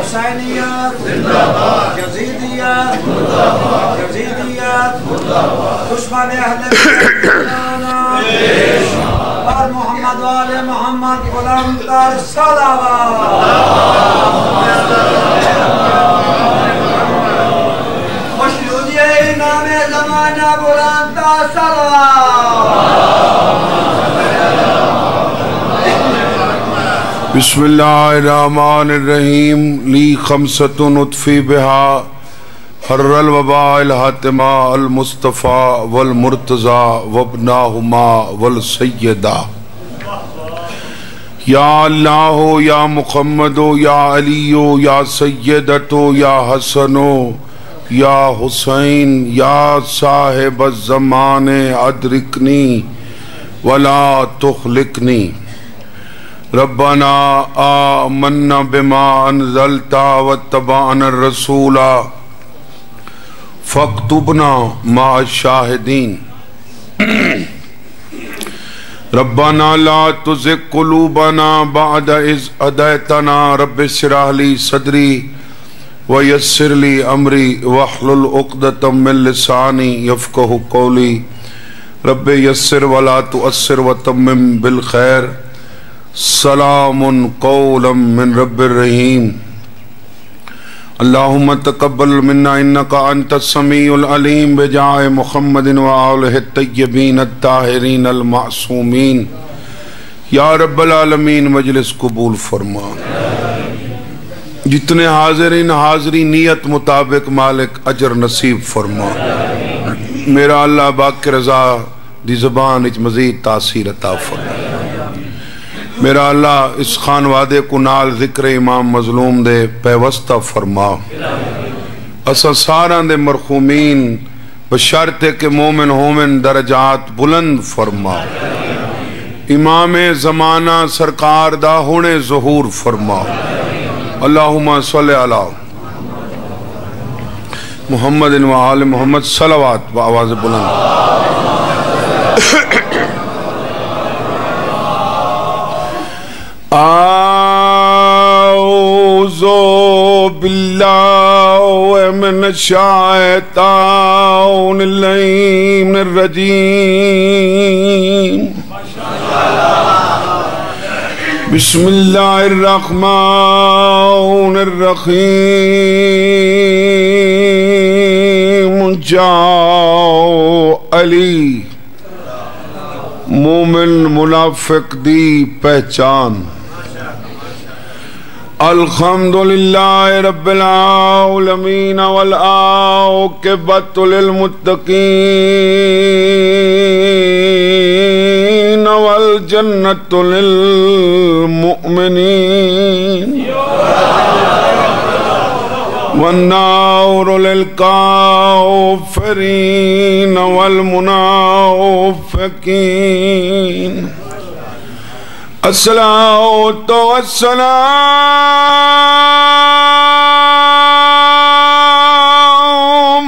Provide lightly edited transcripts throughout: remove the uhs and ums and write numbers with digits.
حسینیت یزیدیت یزیدیت دشمن اہل اور محمد وآل محمد بلند تر صلوات مشروطیہ امام زمانہ بلند تر صلوات بسم اللہ الرحمن الرحیم لی خمسۃ اطفی بہا حر الوباء الحاتمہ المصطفیٰ والمرتضی وابناہما والسیدہ یا اللہ یا محمد یا علی یا سیدت یا حسن یا حسین یا صاحب الزمان ادرکنی ولا تخلقنی ربنا آمنا بما انزلت واتبعنا الرسول فاکتبنا مع الشاہدین ربنا لا تزغ قلوبنا بعد اذ ہدیتنا رب اشرح لي صدری ویسر لی امری واحلل عقدۃ من لسانی یفقہوا قولی رب یسر ولا تؤثر وتمم بالخیر سلام قولا من رب الرحیم اللہم تقبل منا انکا انت السمیع العلیم بجاہ محمد وآلہ الطیبین الطاہرین المعصومین یا رب العالمین مجلس قبول فرما جتنے حاضرین حاضری نیت مطابق مالک اجر نصیب فرما میرا اللہ باقی رضا دی زبان اچ مزید تاثیر عطا فرما میرا اللہ اس خانوادے کو نال ذکر امام مظلوم دے پیوستہ فرما اسا ساراں دے مرحومین بشرط کہ مومن ہومن درجات بلند فرما امام زمانہ سرکار دا ہونے ظہور فرما اللہم صلی علی محمد و آل محمد صلوات بآواز بلند اعوذ باللہ من الشیطان اللعین الرجیم بسم اللہ الرحمن الرحیم جاؤ علی مومن منافق دی پہچان الحمدللہ رب العالمین والعاقبۃ للمتقین والجنۃ للمؤمنین والنار للکافرین والمنافقین الصلاة والسلام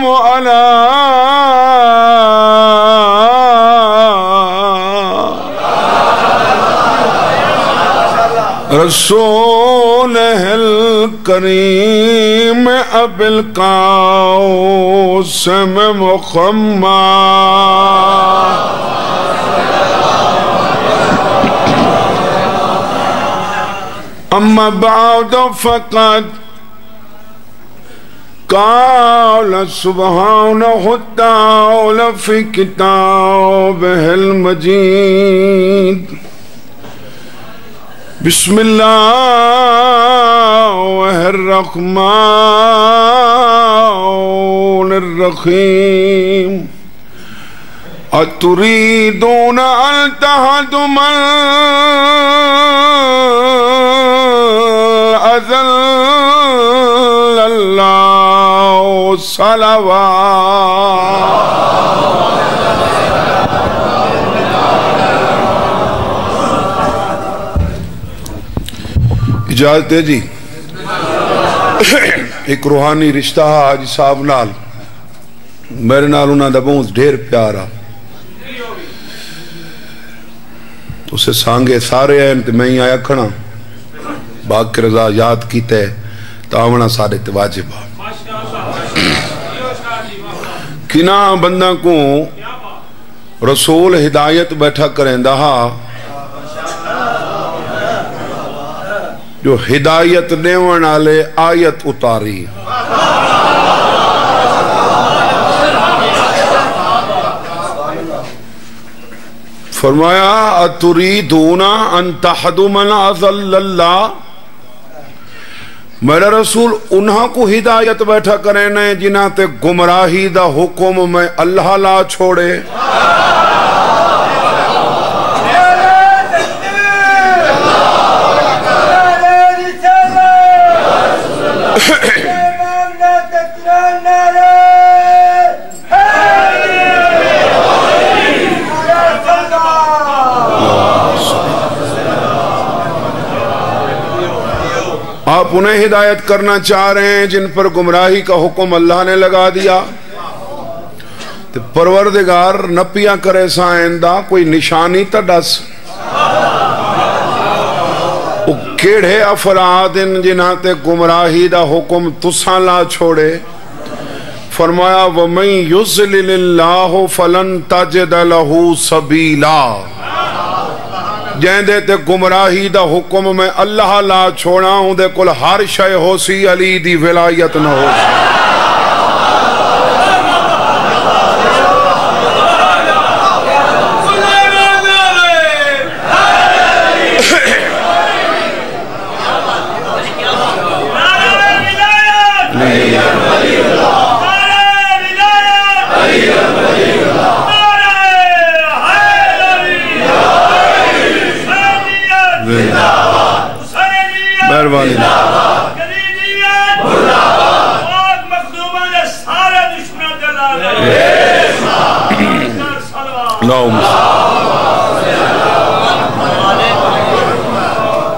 على رسوله الكريم أبي القاسم محمد اما بعد فقد قال سبحانه وتعالى في كتابه المجيد بسم الله الرحمن الرحيم أتريدون أن تهدموا أذل الله صلوات اجازت ہے جی ایک روحانی رشتہ حاجی صاحب نال میرے نال انہاں دا بہت ڈھیر پیارا اسے سانگے سارے ہیں تو میں ہی آیا کھڑا باقی رضا یاد کیتے تاونا سارے تے واجب کنا بندہ کو رسول ہدایت بیٹھا کریں دہا جو ہدایت دیون والے آیت اتاری فرمایا اتریدون ان تحدوا من اضل اللہ میرا رسول انہاں کو ہدایت بیٹھا کریں نے جنہاں تے گمراہی دا حکم میں اللہ لا چھوڑے آپ انہیں ہدایت کرنا چاہ رہے ہیں جن پر گمراہی کا حکم اللہ نے لگا دیا تو پروردگار نپیاں کرے سائندہ کوئی نشانی تا ڈس وہ کیڑے افراد جنہاں تے گمراہی دا حکم تساں لا چھوڑے فرمایا وَمَن يُضْلِلِ اللَّهُ فَلَن تَجِدَ لَهُ سَبِيلًا جہاں دے تے گمراہی دا حکم میں اللہ لا چھوڑا ہوں دے کل ہر شے ہو سی علی دی ولایت نہ ہو سی مہربانی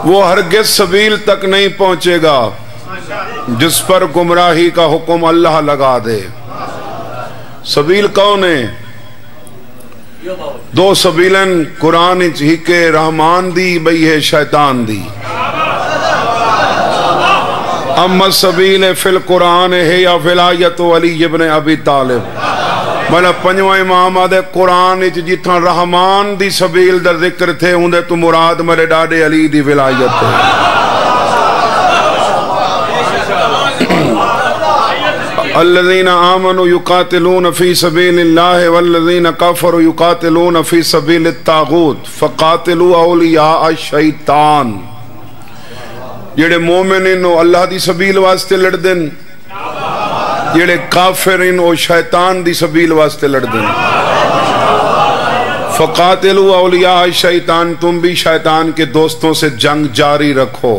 وہ ہرگز سبیل تک نہیں پہنچے گا جس پر گمراہی کا حکم اللہ لگا دے سبیل کون ہے دو سبیلن قرآن ہی کے رحمان دی بئی ہے شیطان دی اما السبیل فی القرآن ہے یا ولایت علی ابن ابی طالب مانا پنجواں امام آدھے قرآن جتنا رحمان دی سبیل در ذکر تھے ہوں دے تو مراد میرے ڈاڈے علی دی ولایت ہے الذین آمنوا یقاتلون فی سبیل اللہ والذین کفروا یقاتلون فی سبیل الطاغوت فقاتلوا اولیاء الشیطان جڑے مومنین او اللہ دی سبیل واسطے لڑ دن جڑے کافرین او شیطان دی سبیل واسطے لڑ دن فقاتلوا اولیاء الشیطان تم بھی شیطان کے دوستوں سے جنگ جاری رکھو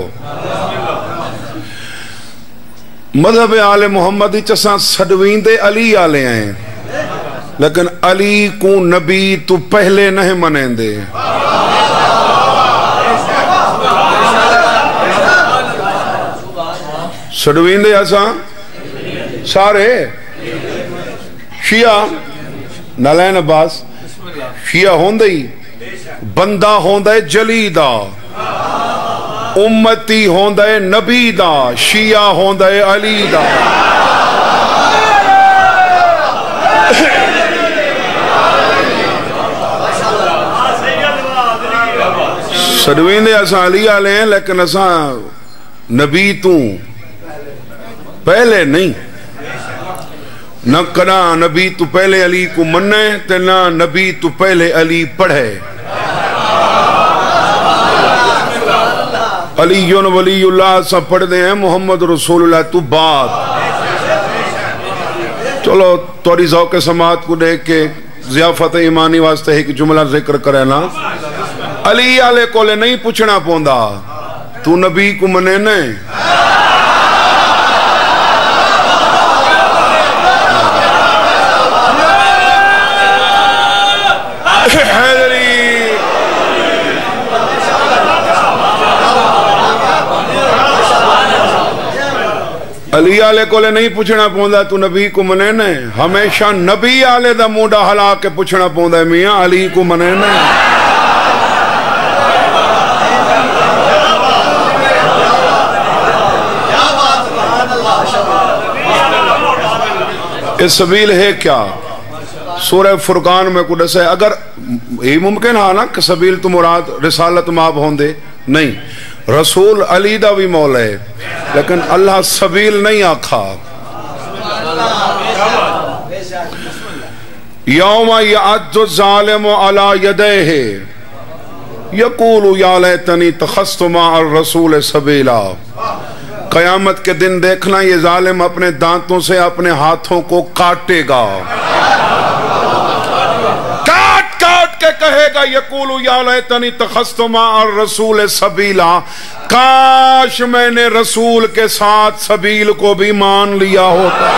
مذہب آل محمد چساں سڈویندے علی آلے ہیں لیکن علی کو نبی تو پہلے نہیں منیں دے سڈویندے ایسا سارے شیعہ نالین عباس شیعہ ہوندے ہی بندہ ہوندے جلی دا امتی ہوندے نبی دا شیعہ ہوندے علی دا سڈویندے اساں علی آلے ہیں لیکن اساں نبی تو پہلے نہیں نہ کنا نبی تو پہلے علی کو مننے تے نہ نبی تو پہلے علی پڑھے علی ولی اللہ سا پڑھ دے ہیں محمد رسول اللہ تو بات چلو توری ذوق سماعت کو دیکھ کے ضیافت ایمانی واسطے ایک جملہ ذکر کرے نا علی آلے کولے نہیں پوچھنا پوندا تو نبی کو منے نہیں علی آلے کو لے نہیں پوچھنا پوندا تو نبی کو منے نے ہمیشہ نبی آلے دا موڈا حلا کے پوچھنا پوندا ہے میاں علی کو منے نے یہ سبیل ہے کیا؟ سورہ فرقان میں کو دسے اگر یہ ممکن ہے نا کہ سبیل تو مراد رسالت ماب ہوں دے نہیں، رسول علی دا بھی مولا ہے لیکن اللہ سبیل نہیں آکھا۔ یوم یعض الظالم علی یدیہ یقول یا لیتنی اتخذت مع الرسول سبیلا، قیامت کے دن دیکھنا یہ ظالم اپنے دانتوں سے اپنے ہاتھوں کو کاٹے گا، کاٹ کاٹ کے کہے گا یقول یا لیتنی اتخذت مع الرسول سبیلا، کاش میں نے رسول کے ساتھ سبیل کو بھی مان لیا ہوتا۔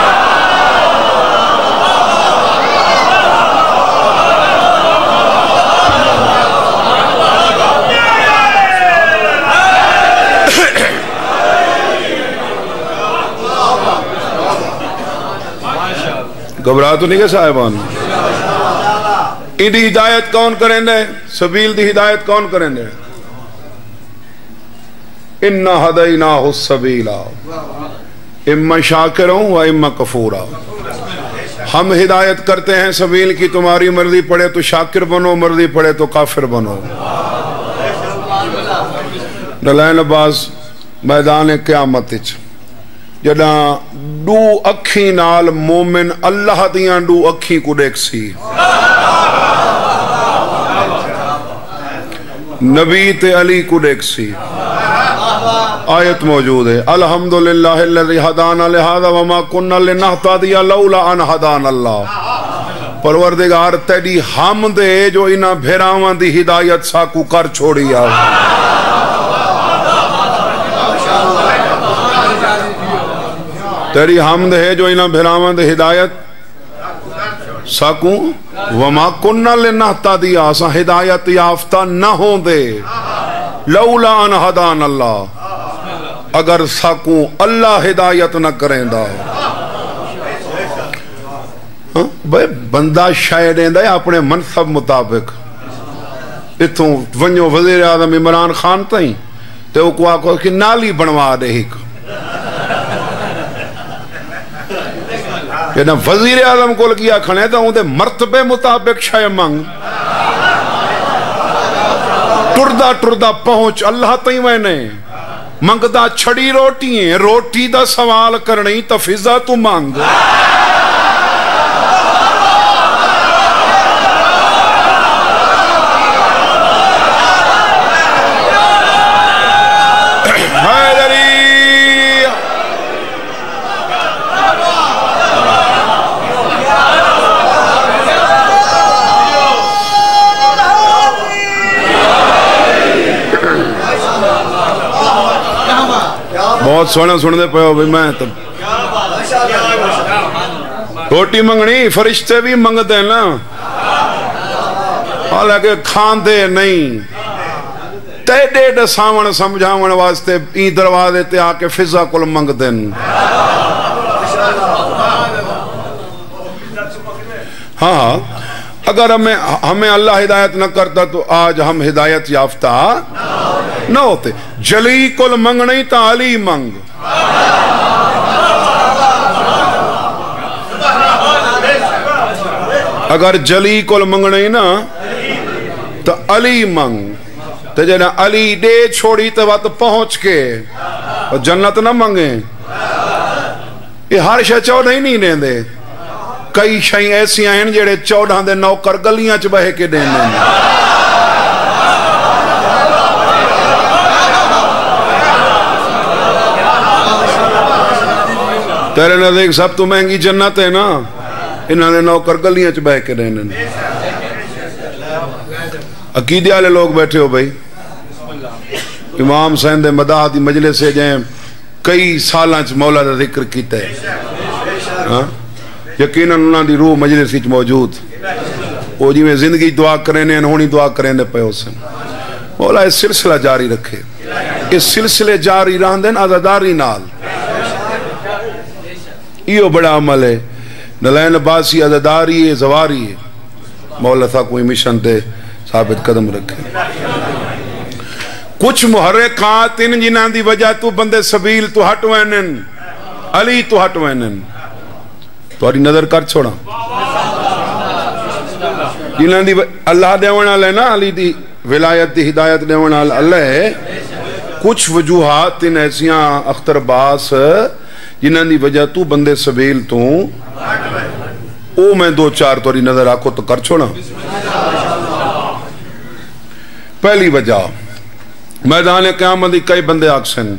گھبرا تو نہیں گئے صاحبان؟ ان دی ہدایت کون کریں دے؟ سبیل دی ہدایت کون کریں دے؟ اِنَّا هَدَيْنَاهُ السَّبِيلَ اِمَّا شَاكِرًا وَإِمَّا كَفُورًا، ہم ہدایت کرتے ہیں سبیل کی، تمہاری مرضی پڑے تو شاکر بنو، مرضی پڑے تو کافر بنو۔ نلائن عباس میدان قیامت جداں دو اکھی نال مومن اللہ دیاں دو اکھی کو دیکھ سی، نبی تے علی کو دیکھ سی۔ آیت موجود ہے الحمدللہ الذی ہدانا لہذا وما کننا لنہتدی لولا ان ہدانا اللہ، پروردگار تیری حمد ہے جو انہاں بھیراواں دی ہدایت ساکو کر چھوڑی آ۔ تیری حمد ہے جو انہاں بھیراواں دی ہدایت ساکو وما کننا لنہتدی، اساں ہدایت یافتہ نہ ہوں دے لولا ان ہدان اللہ، اگر ساکوں اللہ ہدایت نہ کریں دا۔ بھئی بندہ شاید ہے اپنے منصب مطابق، اتھوں ونجو وزیر اعظم عمران خان تائیں تے وہ کو آکھو کہ نالی بنوا دے ایک، یہ وزیر اعظم کو لگیا کھنے تو اندے مرتبے مطابق شاید منگ، ٹردہ ٹردہ پہنچ اللہ تائیں میں نے منگدہ چھڑی روٹی ہیں، روٹی دا سوال کرنی تا فضا تو مانگ۔ بہت سونا سن دے پہو بھی میں تب روٹی منگنی فرشتے بھی منگتے ہیں نا، حالانکہ کھان دے نہیں، تیڑے ڈساون سمجھاون واسطے این دروازے تے آکے فضا کل منگتے ہیں۔ ہاں اگر ہمیں اللہ ہدایت نہ کرتا تو آج ہم ہدایت یافتہ نہ ہوتے۔ جلی کل منگنی تا علی منگ، اگر جلی کل منگنی نا تا علی منگ، تو جنہ علی دے چھوڑی تو وقت پہنچ کے اور جنت نہ منگیں، یہ ہر شے چودہ ہی نہیں دیں دے، کئی شائیں ایسی آئین جڑے 14 دے نوکر گلیاں چ بہے کے دین دیں۔ تیرے نزدیک سب تو مہنگی جنت ہے نا، انہوں نے نوکر گلیاں چ بہے کے دین دیں۔ عقیدے والے لوگ بیٹھے ہو بھائی، امام حسین دے مداح دی مجلس سے جائیں کئی سالاں چ مولا دا ذکر کیتا ہے، یقیناً انہاں دی روح مجلس وچ موجود، وہ جی میں زندگی دعا کریں نے انہونی دعا کریں دے پہ حسن، مولا اس سلسلہ جاری رکھے، اس سلسلے جاری رہن دیں عزاداری نال، یہ بڑا عمل ہے۔ نلائن عباسی عزاداری ہے، زواری ہے، مولا تھا کوئی مشن دے ثابت قدم رکھے۔ کچھ محرکات ان جنہاں دی وجہ تو بندے سبیل تو ہٹ وینن، علی تو ہٹ وینن، تھوڑی نظر کر چھوڑا جنہاں دی اللہ دیون والے نا علی دی ولایت دی ہدایت دیون والے اللہ کچھ وجوہات ان ایسیاں اختر باس جنہاں دی وجہ تو بندے سبیل تو او میں دو چار توری نظر آکو تو کر چھوڑا پہلی وجہ میدان قیامت دی کئی بندے آکسن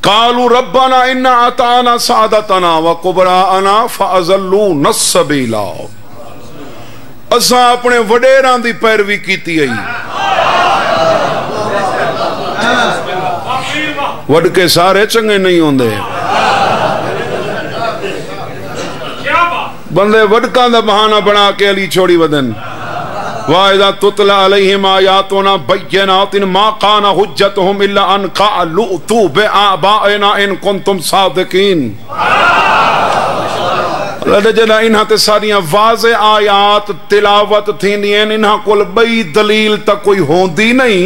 قالوا ربنا انا اطعنا سعادتنا وکبراءنا فاضلونا السبیلا اساں اپنے وڈیراں دی پیروی کیتی ہے وڈ کے سارے چنگے نہیں ہوندے بندے وڈکاں دا بہانہ بنا کے علی چھوڑی ودن وَإِذَا تُتْلَ عَلَيْهِمْ آيَاتُنَا بَيِّنَاتٍ مَا كَانَ حُجَّتُهُمْ إِلَّا أَنْ قَالُوا ائْتُوا بِآبَائِنَا إِن كُنتُمْ صَادِقِينَ اللہ جڑا انہاں تے ساریاں واضح آیات تلاوت تھیندی ہیں انہاں کول بئی دلیل تا کوئی ہوندی نہیں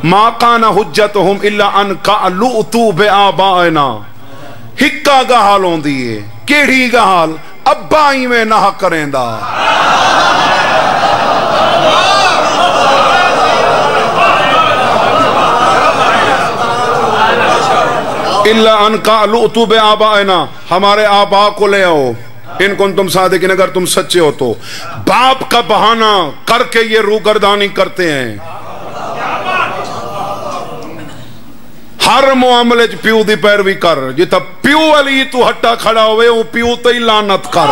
مَا كَانَ حُجَّتُهُمْ إِلَّا أَنْ قَالُوا ائْتُوا بِآبَائِنَا ہکا گا حال ہوندی ہے کیڑی گا حال ابا ہی میں نہ کریں دا اللہ ان قالوا ائتوا بآبائنا ہمارے آبا کو لے آؤ ان کن تم صادقین اگر تم سچے ہو تو باپ کا بہانہ کر کے یہ روگردانی کرتے ہیں ہر معاملے پیو دی پیروی کر جتا پیو علی تو ہٹا کھڑا ہوئے وہ پیو تے لعنت کر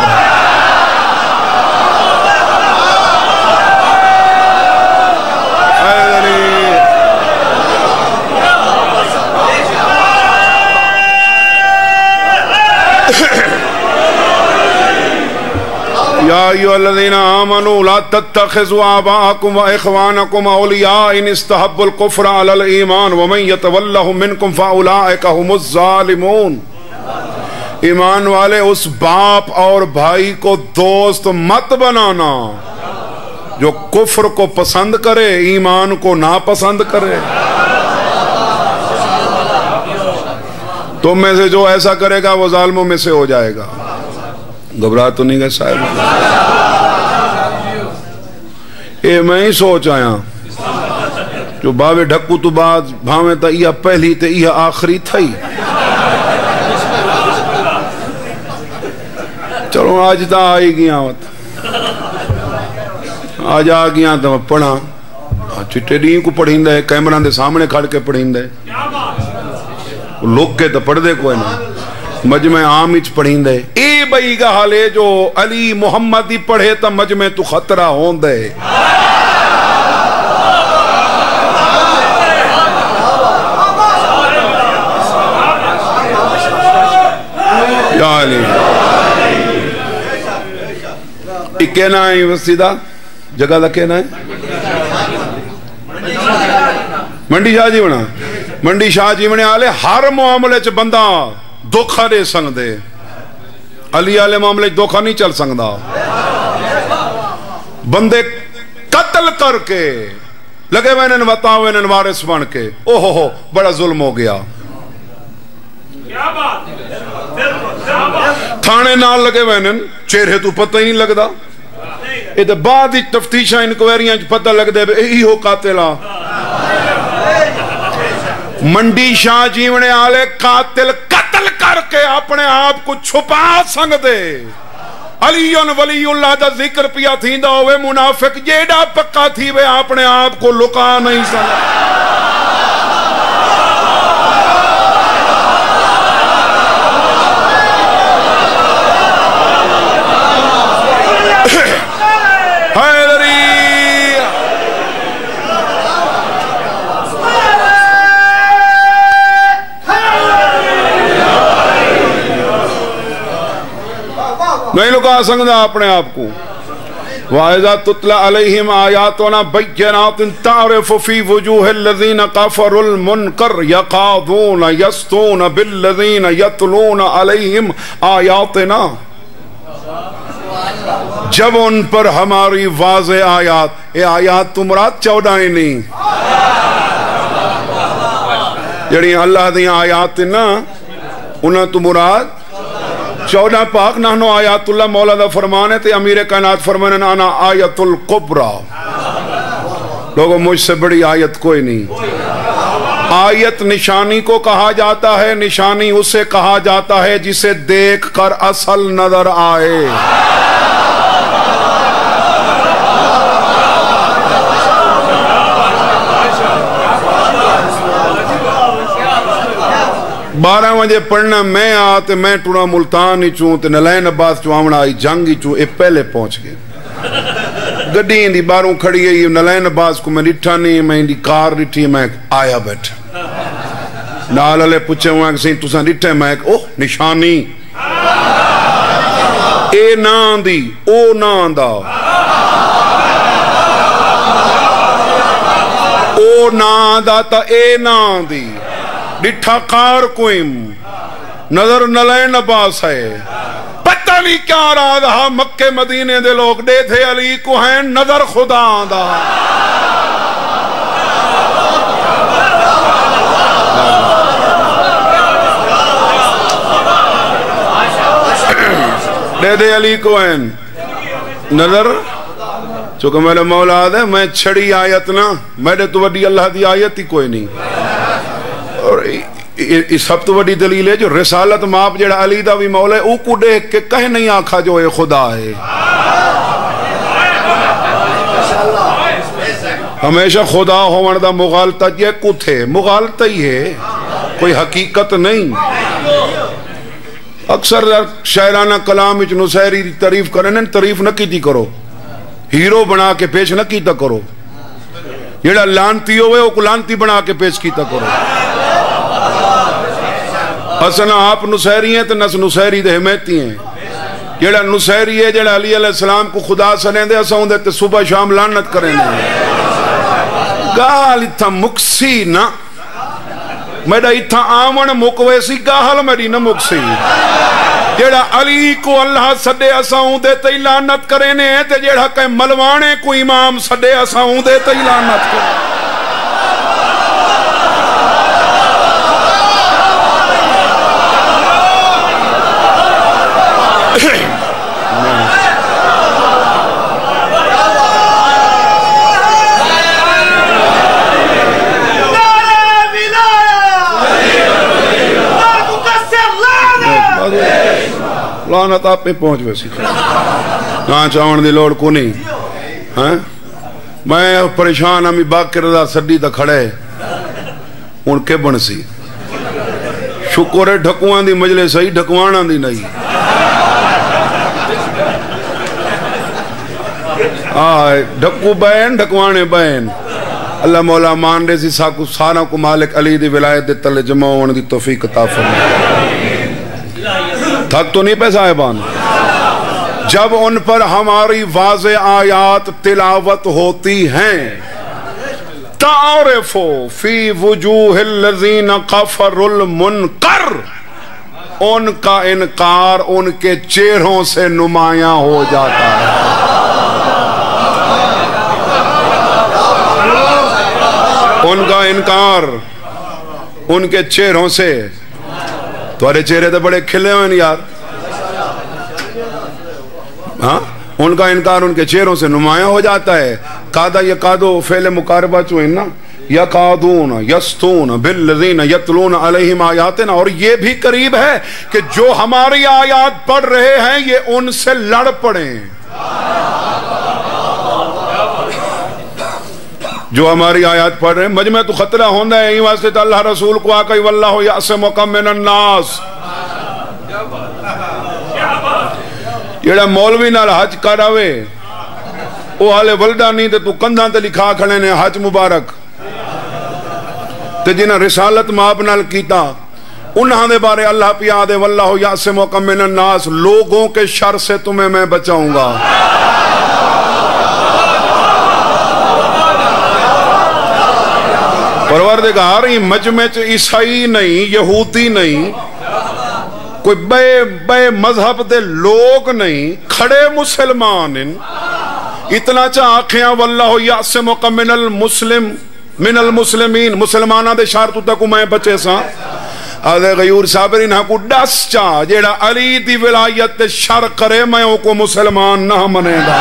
یا ایھا الذین آمنوا لا تتخذوا آباءکم واخوانکم اولیاء ان استحبوا الکفر علی الایمان ومن یتولہم منکم فاولئک هم الظالمون ایمان والے اس باپ اور بھائی کو دوست مت بنانا جو کفر کو پسند کرے ایمان کو ناپسند کرے تم میں سے جو ایسا کرے گا وہ ظالموں میں سے ہو جائے گا گھبرا تو نہیں گئے صاحب اے میں ہی سوچ آیا جو باوے ڈھکو تو بعد بھاویں تا یہ پہلی تے یہ آخری تھئی چلو آج تا آئی گیا آج آ گیا تا پڑھا چٹے ڈین کو پڑھیں دے کیمران دے سامنے کھڑ کے پڑھیں دے لوگ کے تا پڑھ دے کوئی نہیں مجمع عام اچ پڑھیں دے اے بئی گا حالے جو علی محمدی پڑھے تا مجمع تو خطرہ ہون دے یا علی ایک کہنا ہے وسیدہ جگہ دا کہنا ہے منڈی شاہ جی بنا منڈی شاہ جی بنے آلے ہر معاملے چ بندہ دھوکھا دے سنگ دے علی آلے معاملے دھوکھا نہیں چل سنگ دا بندے قتل کر کے لگے وینن وطاوینن وارث بن کے اوہ بڑا ظلم ہو گیا تھانے نال لگے وینن چہرے تو پتہ ہی نہیں لگدا اے تے بعد ہی تفتیشاں انکوائریاں پتہ لگ دے اے ہو قاتلا منڈی شاہ جیونے آلے قاتل قتل کر کے اپنے آپ کو چھپا سنگ دے علی ولی اللہ دا ذکر پیا تھیندا ہوئے منافق جیڑا پکا تھی وے اپنے آپ کو لکا نہیں سنگ نہیں لکا سنگدا اپنے آپ کو وَإِذَا تُتْلَى عَلَيْهِمْ آيَاتُنَا بَيِّنَاتٍ تَعْرِفُ فِي وُجُوهِ الَّذِينَ كَفَرُوا الْمُنكَرَ يَقَعُونَ يَسْطُونَ بِالَّذِينَ يَتْلُونَ عَلَيْهِمْ آيَاتِنَا جب ان پر ہماری واضح آیات یہ آیات تو مراد 14 نہیں جڑی اللہ دی آیات نا انہاں تو مراد 14 پاک نحنو آیات اللہ مولا دا فرمان ہے تے امیر کائنات فرمانے انا آیت القبرا، لوگوں مجھ سے بڑی آیت کوئی نہیں۔ آیت نشانی کو کہا جاتا ہے، نشانی اسے کہا جاتا ہے جسے دیکھ کر اصل نظر آئے۔ بارہ بجے پڑھنا میں آتے میں ٹوڑا ملتان ہی چوں تے نلین عباس چوامنا آئی جنگ ہی چوں اے پہلے پہنچ گئے۔ گڈی اندی باروں کھڑی گئی نلین عباس کو میں لٹھا نہیں، میں اندی کار لٹھی، میں آیا بیٹھا نال علیہ پوچھے ہوا کہ تُساں لٹھے، میں اوہ نشانی اے نان دی او نان دا او نان دا تا اے نان دی ڈٹھا کار کوئم نظر نلین عباس ہے، پتہ نہیں کیا رہا دا مکہ مدینے دے لوگ دے تھے علی کو ہیں نظر خدا دا۔ دے دے علی کو ہیں نظر، چونکہ میرے مولا دے میں چھڑی آیت نا، میرے تو وڈی اللہ دی آیت ہی کوئی نہیں۔ اور اس سب تو بڑی دلیل ہے جو رسالت ماپ جڑا علی دا بھی مولا ہے او کو دیکھ کے کہیں نہیں آکھا جو اے خدا ہے۔ ہمیشہ خدا ہونے دا مغالطہ یہ کو تھے، مغالطہ ہی ہے، کوئی حقیقت نہیں۔ اکثر شاعرانہ کلام وچ نصیری دی تعریف کرنے تعریف نہ کیتی کرو، ہیرو بنا کے پیش نہ کیتا کرو، جڑا لانتی ہوئے او کو لانتی بنا کے پیش کیتا کرو۔ اسنا آپ نصیری ہیں تو نس نصیری دے حمیتی ہیں، جڑا نصیری ہے جڑا علی علیہ السلام کو خدا سنے دے اساں دے تے صبح شام لعنت کریں دے۔ گال اتھا مکسی نا میڈا اتھا آمن مکویسی گاہل میڈی نا مکسی، جڑا علی کو اللہ سدے اساں دے تے لعنت کریں تے جڑا کہ ملوانے کو امام سدے اساں دے تے لعنت کریں۔ لعنت آپ میں پہنچ ویسی نہ چاہن دی لوڑ کو نہیں۔ میں پریشان ہمیں باقی رضا سڈی تا کھڑے ان کے بن سی شکر ہے ڈھکوان دی مجلس صحیح ڈھکوانا دی نہیں۔ ڈھکو بین ڈھکوانے بین اللہ مولا مان دے سی ساکو سارا کو مالک علی دی ولایت دے تلے جمع ہونے دی توفیق عطا فرمائے۔ تھک تو نہیں پہ صاحبان، جب ان پر ہماری واضح آیات تلاوت ہوتی ہیں تعرفو فی وجوہ الذین کفروا المنکر، ان کا انکار ان کے چہروں سے نمایاں ہو جاتا ہے۔ ان کا انکار ان کے چہروں سے، تمہارے چہرے تو بڑے کھلے ہوئے یار، ہاں ان کا انکار ان کے چہروں سے نمایاں ہو جاتا ہے۔ قادہ یقادو فعل مقاربہ چوئیں نا، یقادون یستون بالذین یتلون علیہم آیاتنا، اور یہ بھی قریب ہے کہ جو ہماری آیات پڑھ رہے ہیں یہ ان سے لڑ پڑیں، جو ہماری آیات پڑھ رہے ہیں۔ مجمع تو خطرہ ہوندہ ہے، یہ واسطے اللہ رسول کو آقای واللہ یعصمک من الناس، جیڑا مولوی نال حج کراوے وہ حالے ولدہ نہیں تے تو کندھاں تے لکھا کھڑے نے حج مبارک، تے جنہاں رسالت ماب نال کیتا انہاں دے بارے اللہ پیا دے واللہ یعصمک من الناس، لوگوں کے شر سے تمہیں میں بچاؤں گا۔ پروردگار ہی مجمع عیسائی نہیں، یہودی نہیں، کوئی بے مذہب دے لوگ نہیں، کھڑے مسلمان اتنا چاہ آکھیاں واللہ یعصمک من المسلمین، مسلمانہ دے شارتو تک میں بچے ساں، آدھے غیور صابرین ہاں کو ڈس چاہ جیڑا علی دی ولایت شر کرے میں او کو مسلمان نہ منے گا.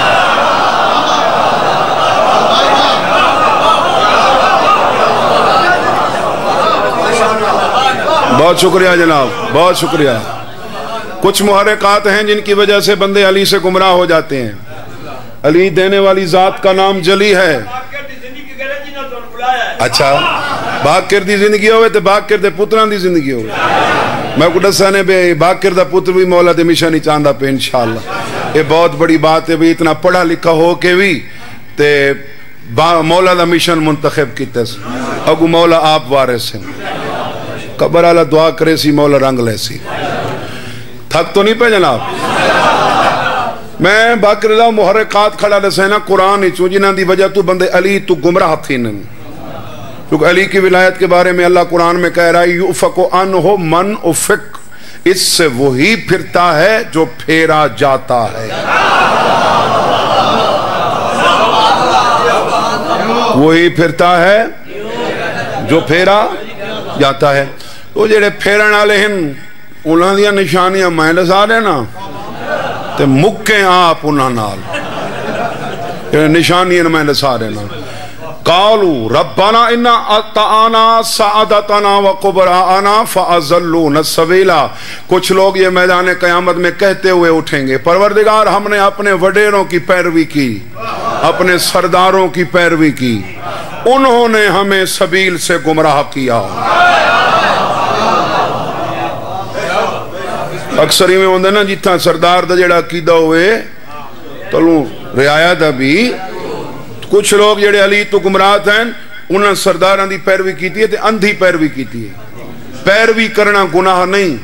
بہت شکریہ جناب، بہت شکریہ. کچھ محرکات ہیں جن کی وجہ سے بندے علی سے گمراہ ہو جاتے ہیں. علی دینے والی ذات کا نام جلی ہے. اچھا باقر دی زندگی ہوئے تو باقر دے پتران دی زندگی ہوئے. میں کو دسانے بے باقر دا پتر بھی مولا دے مشہ نہیں چاندہ پہ انشاءاللہ. یہ بہت بڑی بات ہے بھی، اتنا پڑھا لکھا ہو کے بھی تے مولا دا مشن منتخب کیتے سے. اگو مولا آپ وارث ہیں. قبر اللہ دعا کرے سی مولا رنگ لے سی. تھک تو نہیں پہ جناب. میں باقر اللہ محرکات کھڑا دسینا قرآن ہی چون جنہاں دی وجہ تو بندے علی تو گمراہ تھی نہیں. کیونکہ علی کی ولایت کے بارے میں اللہ قرآن میں کہہ رہا ہے یؤفک عنہ من افک، اس سے وہی پھرتا ہے جو پھیرا جاتا ہے. وہی پھرتا ہے جو پھیرا جاتا ہے. تو جڑے پھیرن والے ہیں انہاں دیاں نشانیاں میں دسا دینا تے مکے آپ انہاں نال جڑے نشانیاں میں دسا دینا. قالوا ربنا انا اطعنا سعادتنا وقبراءنا فاضلونا السبیلا. کچھ لوگ یہ میدان قیامت میں کہتے ہوئے اٹھیں گے پروردگار ہم نے اپنے وڈیروں کی پیروی کی، اپنے سرداروں کی پیروی کی، انہوں نے ہمیں سبیل سے گمراہ کیا. اکثر ہی میں ہوندے نا جتنا سردار دا جڑا عقیدہ ہوئے تلوں رعایا دا بھی. کچھ لوگ جڑے علی تو گمراہ ہیں انہاں سرداراں دی پیروی کیتی ہے تے اندھی پیروی کیتی ہے. پیروی کرنا گناہ نہیں،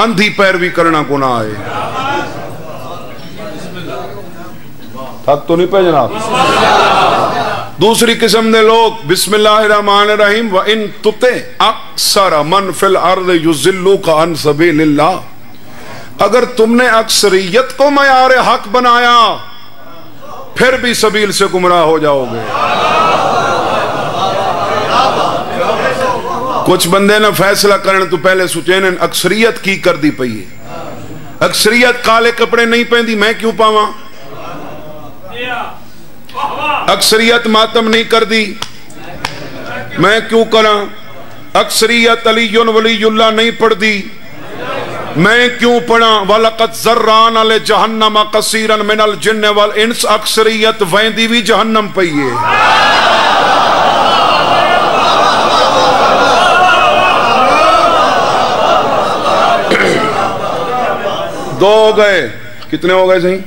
اندھی پیروی کرنا گناہ ہے. حق تو نہیں پہ جناب. دوسری قسم دے لوگ بسم اللہ الرحمن الرحیم وَإِن تُطِعْ أَكْثَرَ مَنْ فِي الْأَرْضِ يُضِلُّوكَ عَنْ سَبِيلِ اللَّهِ. اگر تم نے اکثریت کو معیار حق بنایا پھر بھی سبیل سے گمراہ ہو جاؤ گے. کچھ بندے نے فیصلہ کرنے تو پہلے سوچیں اکثریت کی کر دی پئی ہے. اکثریت کالے کپڑے نہیں پہندی میں کیوں پاواں. اکثریت ماتم نہیں کر دی میں کیوں کراں. اکثریت علی ولی اللہ نہیں پڑھ دی میں کیوں پڑھا. وَلَقَدْ ذَرَّانَ لِجَهَنَّمَ كَثِيرًا مِنَ الْجِنِّ وَالْإِنسِ. اکثریت ویندی بھی جہنم پئیے. دو ہو گئے. کتنے ہو گئے صحیح؟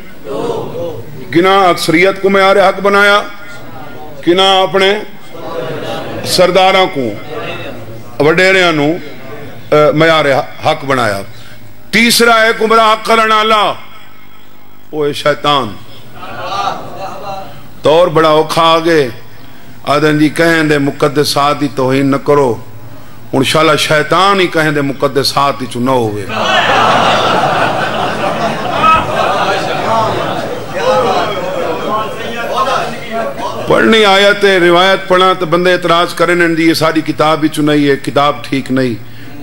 کنا اکثریت کو معیار حق بنایا، کنا اپنے سرداراں کو وڈیریاں نو معیار حق بنایا. تیسرا ہے گمراہ کرن والا وہ شیطان. طور بڑا اوکھا آگے آدھن جی کہیں دے مقدسات ہی توہین نہ کرو، انشاءاللہ شیطان ہی کہیں دے مقدسات ہی چنہ ہوئے. پڑھنی آیت روایت پڑھا تو بندے اعتراض کریں جی یہ ساری کتاب ہی چنائی ہے، کتاب ٹھیک نہیں،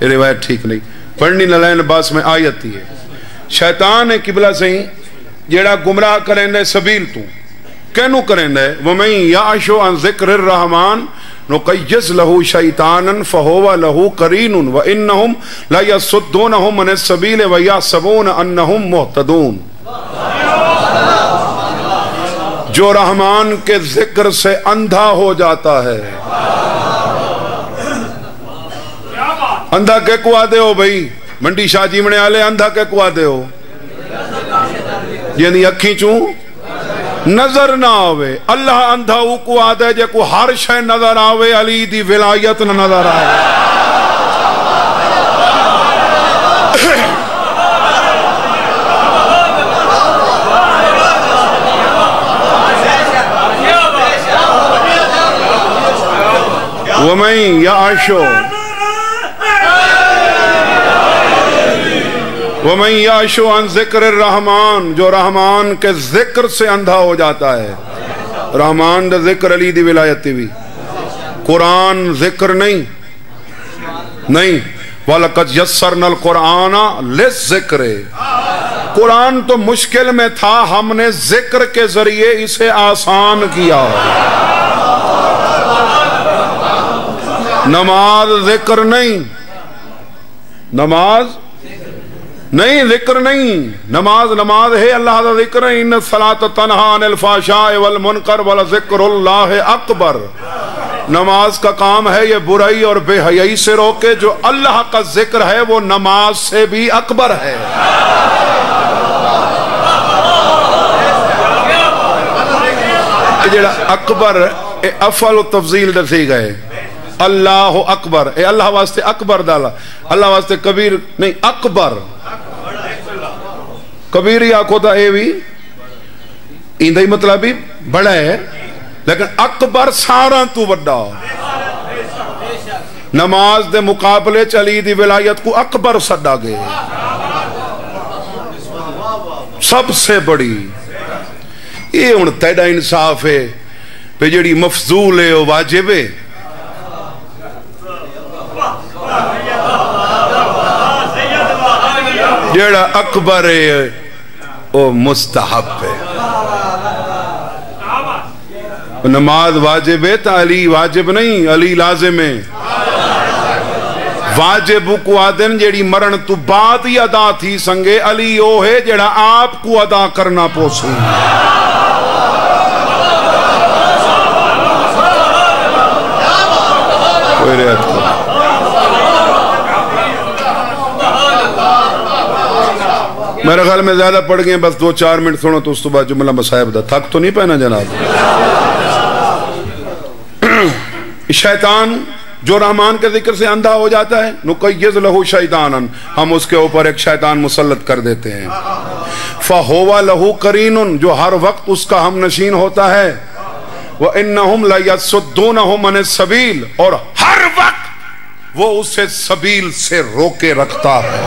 یہ روایت ٹھیک نہیں. پڑھنی نہ لین باس میں آیت ہی ہے. شیطان ہے قبلہ صحیح جیڑا گمراہ کریں دے سبیل تو کینو کریں دے. وَمَن يَعْشُ عَن ذِكْرِ الرَّحْمَنِ نُقَيِّضْ لَهُ شَيْطَانًا فَهُوَ لَهُ قَرِينٌ وَإِنَّهُمْ لَيَصُدُّونَهُمْ عَنِ السَّبِيلِ وَيَحْسَبُونَ أَنَّهُمْ مُهْتَدُونَ. جو رحمان کے ذکر سے اندھا ہو جاتا ہے. اندھا کے کو آدھے ہو بھئی منڈی شاہ جیمنے آلے اندھا کے کو آدھے ہو یعنی اکھی چوں نظر نہ آوے. اللہ اندھا او کو آدھے جے کو ہر شے نظر آوے علی دی ولایت نہ نظر آوے. وَمَن يَعْشُ عَن ذِكْرِ الرَّحْمَنِ جو رحمان کے ذکر سے اندھا ہو جاتا ہے. رحمان دا ذکر علی دی ولایت بھی. قرآن ذکر نہیں وَلَقَدْ يَسَّرْنَا الْقُرْآنَ لِلذِّكْرِ، قرآن تو مشکل میں تھا، ہم نے ذکر کے ذریعے اسے آسان کیا۔ نماز ذکر نہیں، نماز نہیں، ذکر نہیں، نماز نماز ہے، اللہ کا ذکر ہے۔ ان الصلاۃ تنہی عن الفحشاء والمنکر ولذکر اللہ اکبر، نماز کا کام ہے یہ برائی اور بے حیائی سے روکے، جو اللہ کا ذکر ہے وہ نماز سے بھی اکبر ہے۔ جڑا اکبر افعل و تفضیل دسی گئے، اللہ اکبر، اے اللہ واسطے اکبر ڈالا، اللہ واسطے کبیر نہیں، اکبر کبیر ہی آکھو تھا، اے بھی ایندہ ہی مطلب بھی بڑا ہے، لیکن اکبر سارا تو بڑا۔ نماز دے مقابلے چلی دی ولایت کو اکبر سڈا گئے، سب سے بڑی۔ یہ ہن تیڑا انصاف ہے پہ جڑی مفضول ہے وہ واجب ہے، جڑا اکبر ہے وہ مستحب ہے۔ نماز واجب ہے تو علی واجب نہیں، علی لازم ہے۔ واجب کو آدن جیڑی مرن تو بعد ہی ادا تھی سنگے، علی وہ ہے جیڑا آپ کو ادا کرنا پوسے۔ کوئی رعایت کرو۔ میرے خیال میں زیادہ پڑھ گئے، بس 2-4 منٹ سنو تو اس تو بعد جملہ مصائب دا، تھک تو نہیں پہنا جناب۔ شیطان جو رحمان کے ذکر سے اندھا ہو جاتا ہے، نقیض لہو شیطانا، ہم اس کے اوپر ایک شیطان مسلط کر دیتے ہیں۔ فہو لہو قرین، جو ہر وقت اس کا ہم نشین ہوتا ہے۔ وَإِنَّهُمْ لَيَصُدُّونَهُمْ عَنِ السَّبِيلِ، اور ہر وقت وہ اسے سبیل سے روکے رکھتا ہے۔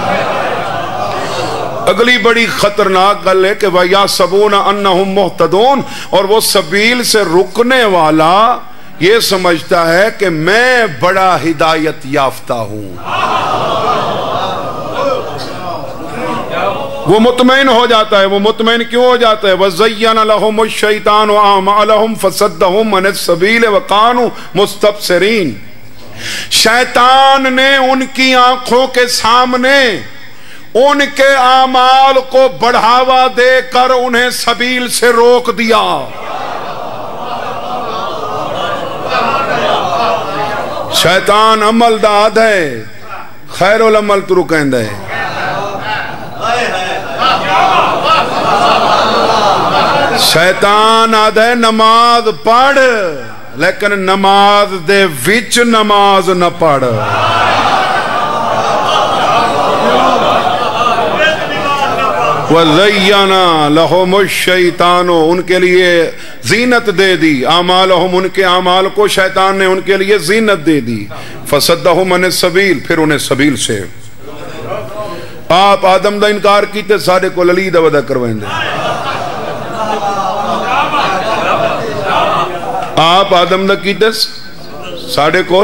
اگلی بڑی خطرناک گل ہے کہ وَيَحْسَبُونَ أَنَّهُمْ مُهْتَدُونَ، اور وہ سبیل سے رکنے والا یہ سمجھتا ہے کہ میں بڑا ہدایت یافتہ ہوں، وہ مطمئن ہو جاتا ہے۔ وہ مطمئن کیوں ہو جاتا ہے؟ وَزَيَّنَ لَهُمُ الشَّيْطَانُ أَعْمَالَهُمْ فَصَدَّهُمْ عَنِ السَّبِيلِ وَكَانُوا مُسْتَبْصِرِينَ، شیطان نے ان کی آنکھوں کے سامنے ان کے اعمال کو بڑھاوا دے کر انہیں سبیل سے روک دیا۔ شیطان عمل داد ہے، خیر العمل تو رکند ہے۔ شیطان آدھ ہے نماز پڑھ، لیکن نماز دے وچ نماز نہ پڑھ۔ وَزَيَّنَا لَهُمُ الشَّيْطَانُ، ان کے لیے زینت دے دی، اعمالہم، ان کے اعمال کو شیطان نے ان کے لیے زینت دے دی۔ فَصَدَّهُمْ عَنِ السَّبِيلِ، پھر انہیں سبیل سے۔ آپ آدم دا انکار کیتے، سارے کو علی دا وعدہ کروائیں دے۔ آپ آدم دا کیتے، سارے کو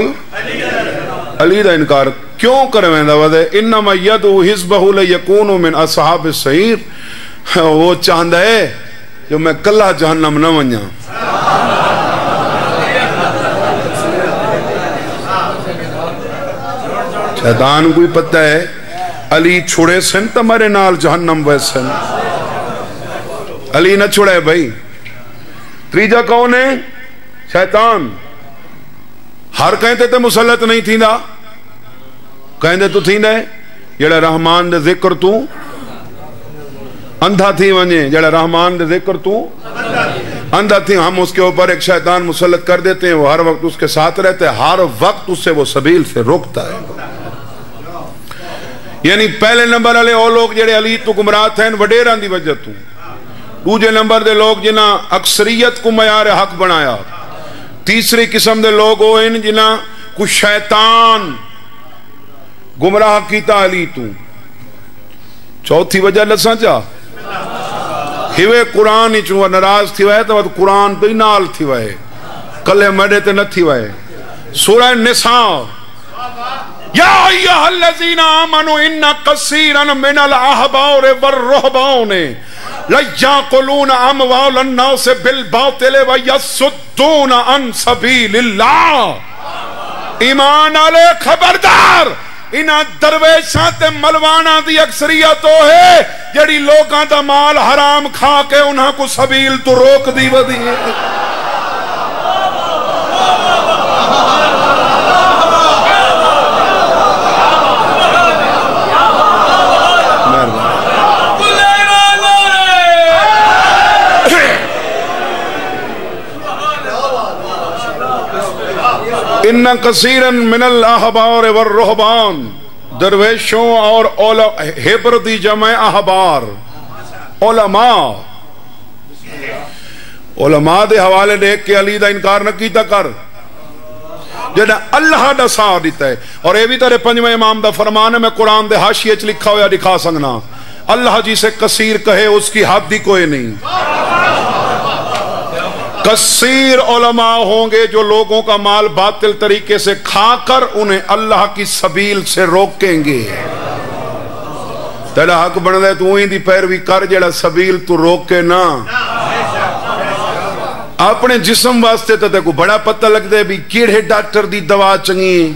علی دا انکار کیوں کروائیں دا وعدہ؟ انما یدعو حزبہ لیکونوا من اصحاب السعیر، وہ چاہندہ ہے جو میں کلہ جہنم نہ ونجا۔ شیطان کوئی پتہ ہے علی چھوڑے سن تمہارے نال جہنم ویسن، علی نہ چھوڑے بھائی۔ تریجہ کون ہے؟ شیطان۔ ہر کہتے تے مسلط نہیں تھی دا، کہندے تو تھی دے جڑا رحمان دے ذکر تو اندھا تھی ونجے، جڑا رحمان دے ذکر تو اندھا تھی، ہم اس کے اوپر ایک شیطان مسلط کر دیتے ہیں، وہ ہر وقت اس کے ساتھ رہتے ہیں، ہر وقت اس سے وہ سبیل سے روکتا ہے۔ یعنی پہلے نمبر والے وہ لوگ جڑے علی تو گمراہ تھے وڈیراں دی وجہ تو، دوجے نمبر دے لوگ جنہاں اکثریت کو معیار حق بنایا، تیسری قسم دے لوگ وہ ان جنہاں کو شیطان گمراہ کیتا علی تو، چوتھی وجہ لساں چاہ ہیوے قرآن ہی چونہ نراز تھی وائے تو قرآن تو ہی نال تھی وائے، کلے مڈے تے نہ تھی وائے۔ سورہ نساء یا ایھا الذین آمنوا ان کثیرا من الاحبار والرهبان لیاکلون اموال الناس بالباطل ویصدون عن سبیل اللہ۔ ایمان والے خبردار، انہاں درویشاں تے ملواناں دی اکثریت وہ ہے جڑی لوکاں دا مال حرام کھا کے انہاں کو سبیل تو روک دی ودی ہے۔ ان کثیرا من الاحبار والرہبان، درویشوں اور حبر دی جمع احبار، علماء دے حوالے دیکھ کے علی دا انکار نہ کیتا کر جنہاں اللہ دا سا دیتا ہے۔ اور یہ بھی تیرے پنجویں امام دا فرمان ہے، میں قرآن دے حاشیے چ لکھا ہوا دکھا سکنا، اللہ جسے کثیر کہے اس کی حد ہی کوئی نہیں۔ کثیر علماء ہوں گے جو لوگوں کا مال باطل طریقے سے کھا کر انہیں اللہ کی سبیل سے روکیں گے۔ تیرا حق بن دے تو ہی دی پیروی کر جڑا سبیل تو روکے نا۔ اپنے جسم واسطے تو کو بڑا پتہ لگ دے بھی کیڑے ڈاکٹر دی دوا چنگی،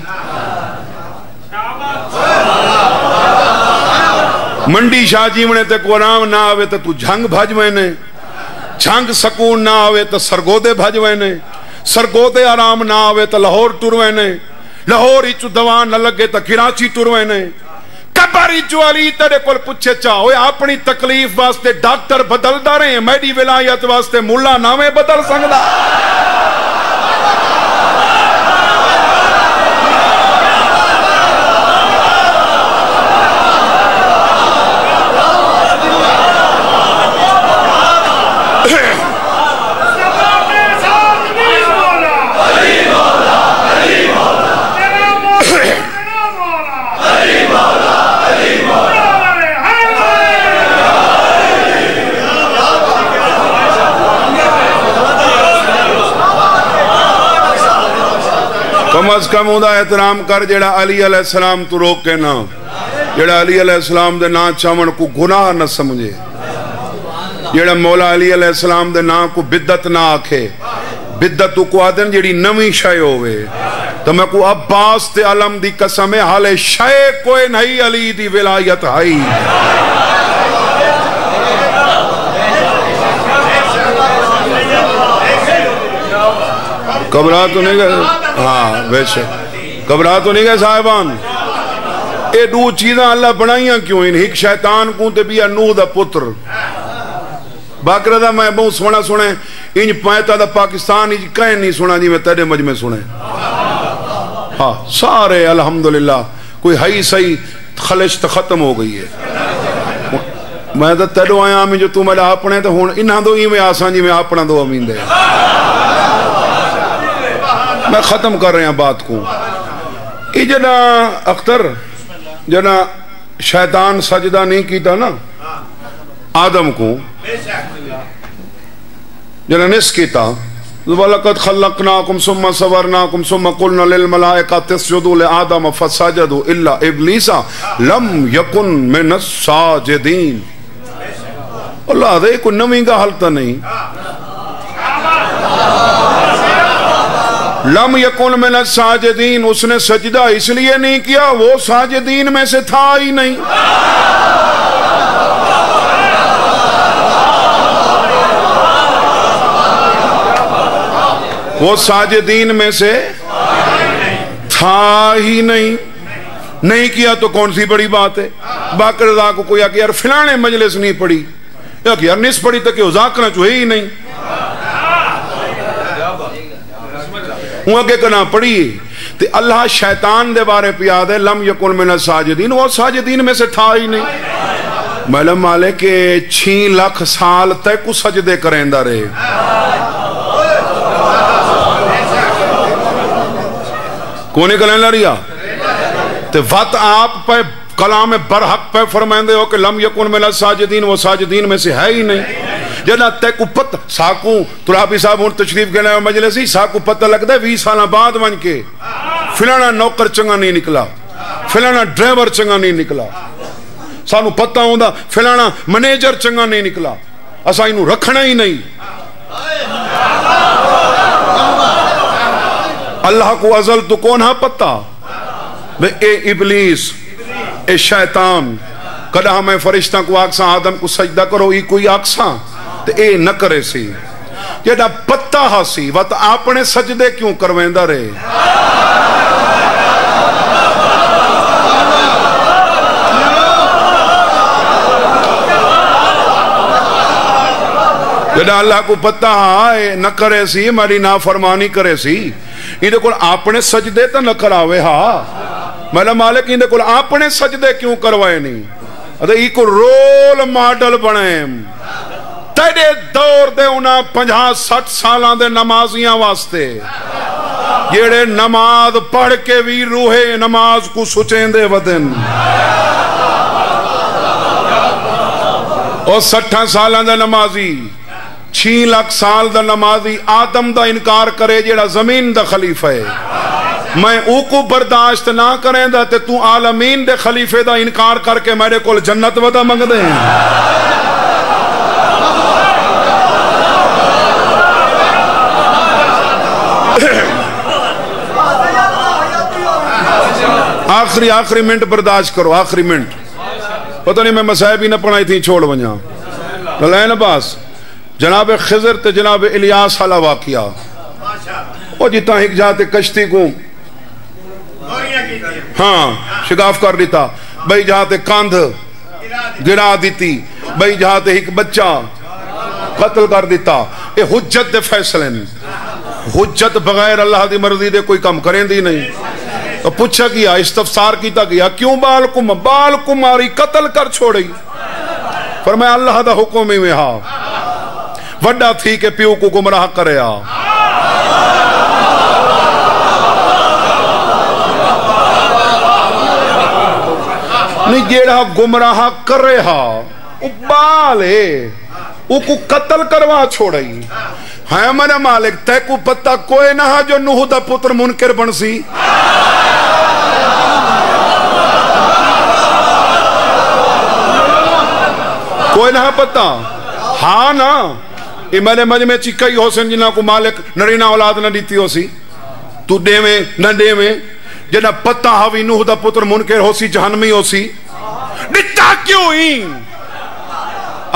منڈی شاہ جیونے تے کو آرام نہ آوے تو جھنگ بھج میں، جھنگ سکون نہ آوے تو سرگودے بھج وینے، سرگودے آرام نہ آوے تو لاہور ٹر وینے، لاہور اچو دوا نہ لگے تو کراچی ٹر وینے۔ قبر اچو علی تیرے کول پوچھے چاہو اپنی تکلیف واسطے ڈاکٹر بدل دا رہے ہیں، میڈی ولایت واسطے ملا نامے بدل سکدا۔ کم از کم اوندا احترام کر جڑا علی علیہ السلام تو روک کے نہ، جڑا علی علیہ السلام دے نا چاون کو گناہ نہ سمجھے، جڑا مولا علی علیہ السلام دے نا کو بدت نہ آکھے۔ بدت کو آدن جڑی نویں شے ہوئے، تو میں کو عباس تے علم دی قسم ہے حالے شے کوئی نہیں علی دی ولایت ہائی۔ گھبرا تو نہیں گئے؟ ہاں بے شک گھبرا تو نہیں گئے صاحبان؟ اے دو چیزاں اللہ بنائیاں کیوں؟ ان ایک شیطان کو تے بھی نوح دا پتر باقر دا میں بہت سونا سنے انج پائتا دا پاکستان انج کہیں نہیں سنا جی میں تیرے مجمع سنے۔ ہاں سارے الحمدللہ کوئی ہائی صحیح خلش تو ختم ہو گئی ہے۔ میں تو تیرے آیا ہمیں جو تو میرا اپنے تو ہون انہاں دو ہی میں آسان جی میں اپنا دو امین دے۔ میں ختم کر رہے ہیں بات کو۔ یہ جنا اختر جنا شیطان سجدہ نہیں کیتا نا آدم کو، جنا نس کیتا وَلَقَدْ خَلَّقْنَاكُمْ ثُمَّ صَوَّرْنَاكُمْ ثُمَّ قُلْنَا لِلْمَلَائِكَةِ اسْجُدُوا لِآدَمَ فَسَجَدُوا إِلَّا إِبْلِيسَ لَمْ يَكُنْ مِنَ السَّاجِدِينَ۔ اللہ دے کوئی نویں کا حلتا نہیں، لم یکن من الساجدین، اس نے سجدہ اس لیے نہیں کیا وہ ساجدین میں سے تھا ہی نہیں۔ وہ ساجدین میں سے تھا ہی نہیں، نہیں کیا تو کون سی بڑی بات ہے؟ باقر رضا کو کوئی آکے یار فلانے مجلس نہیں پڑھی، یا کہ یار نس پڑھی تک ذاکرہ چوہے ہی نہیں، وہ آگے کنا پڑھی۔ تو اللہ شیطان دے بارے پیاد ہے لم یکن من الساجدین، وہ ساجدین میں سے تھا ہی نہیں۔ معلوم مالے کہ 6 لاکھ سال تک کو سجدے کریں دا رہے، کونے کلیں لڑیا تو وقت آپ پہ کلام برحق پہ فرمائندے ہو کہ لم یکن من الساجدین، وہ ساجدین میں سے ہے ہی نہیں۔ جنا تے کو پتہ ساکو ترابی صاحب ہون تشریف گئے ہیں مجلسی، ساکو پتہ لگ دے 20 سالہ بعد من کے فلانا نوکر چنگا نہیں نکلا، فلانا ڈرائیور چنگا نہیں نکلا، سانو پتہ ہوندا فلانا منیجر چنگا نہیں نکلا، اسا اینو رکھنا ہی نہیں۔ اللہ کو ازل تو کون ہاں پتہ بے اے ابلیس اے شیطان کدا میں فرشتہ کو آکساں آدم کو سجدہ کرو ای کوئی آکساں تے اے نہ کرے سی، جیڑا پتہ ہا سی وقت اپنے سجدے کیوں کرویندہ رہے؟ جیڑا اللہ کو پتہ ہاں نہ کرے سی ہماری نافرمانی کرے سی، اندے کول اپنے سجدے تا نہ کراوے ہاں میرا مالک اندے کول اپنے سجدے کیوں کروائے نہیں؟ ادھے ای کو رول ماڈل بنائیں تیرے دور دے انہاں 50-60 سالان دے نمازیاں واسطے جیڑے نماز پڑھ کے بھی روح نماز کو سچیں دے ودن، اور 60 سالان دے نمازی 6 لاکھ سال دا نمازی آدم دا انکار کرے جیڑا زمین دا خلیفہ ہے، میں او کو برداشت نہ کریں دا تے تو عالمین دے خلیفے دا انکار کر کے میرے کول جنت ودا منگ دیں۔ آخری منٹ برداشت کرو، آخری منٹ پتہ نہیں میں مسائب ہی نہ پڑھائی تھی چھوڑ ونجا للین باس جناب خضر تے جناب الیاس حالا واقعہ وہ جتا ایک جاتے کشتی کو ہاں شگاف کر دیتا بھئی جاتے کاندھ گرا دیتی، بھئی جاتے ایک بچہ قتل کر دیتا، اے حجت دے فیصلے حجت بغیر اللہ دی مرضی دے کوئی کم کریں دی نہیں۔ تو پوچھا گیا استفسار کیتا گیا کیوں بال کماری قتل کر چھوڑی؟ فرمایا اللہ دا حکم ہی میں ہاں وڈا تھی کہ پیو کو گمراہ کرے آ، نہیں جیڑا گمراہ کرے ہا بالے او کو قتل کروا چھوڑی۔ ہاں میرا مالک تے کو پتہ کوئی نہ جو نوح دا پتر منکر بن سی، کوئی نہ پتہ ہاں نا میرے مجمع چکئی حسین جنہ کو مالک نرینا اولاد نہ دیتی ہو سی تو دے میں نہ دے میں جنہ پتہ ہوئی نوح دا پتر منکر ہو سی جہنمی ہو سی ڈٹا کیوں ہی؟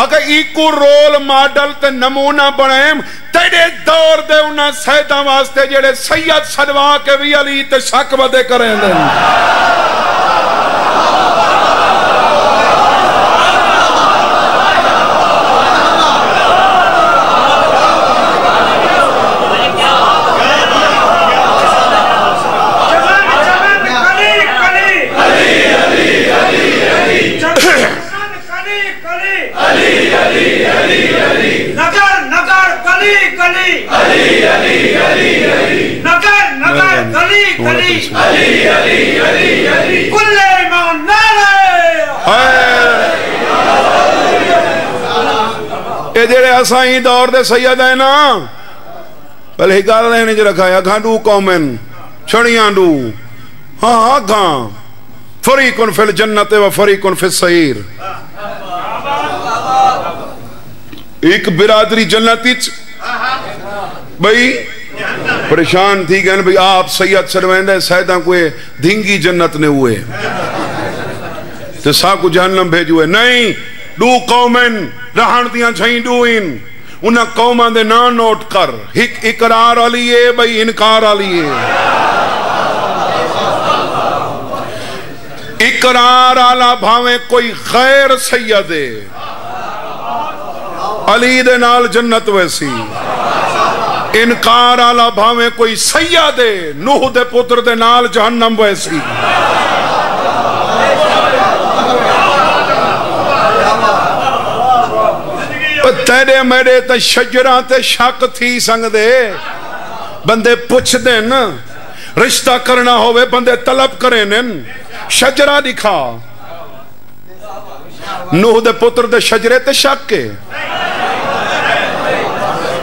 اگر ایکو رول ماڈل تے نمونہ بنائیں تیرے دور دے انہاں سیدہ واسطے جڑے سید صدوا کے بھی علی تے شک بدے کریں دیں۔ اے جڑے اسائیں دور دے سید ہیں نا پہلے ہی گال رہنے جو رکھا ہے گھانڈو قومن چھڑیاں ڈو ہاں گھان فریقن فی الجنت و فریقن فی السعیر، ایک برادری جنتی بھئی پریشان تھی گئن بھئی آپ سید سرویندہ سیدہ کوئے دھنگی جنت نے ہوئے تو سا کو جہنم بھیجوئے نہیں دو قومن رہن دیاں چھائیں دوئن انہاں قومان دے نا نوٹ کر ایک اقرار علیے بھئی انکار علیے، اقرار آلہ بھاویں کوئی غیر سیدے علی دے نال جنت ویسی، انکار آلہ بھاویں کوئی سیدے نوح دے پتر دے نال جہنم ویسی۔ تیرے میرے تے شجران تے شک تھی سنگ دے بندے پوچھ دین رشتہ کرنا ہوئے بندے طلب کریں شجرہ دکھا نوح دے پتر دے شجرے تے شک کے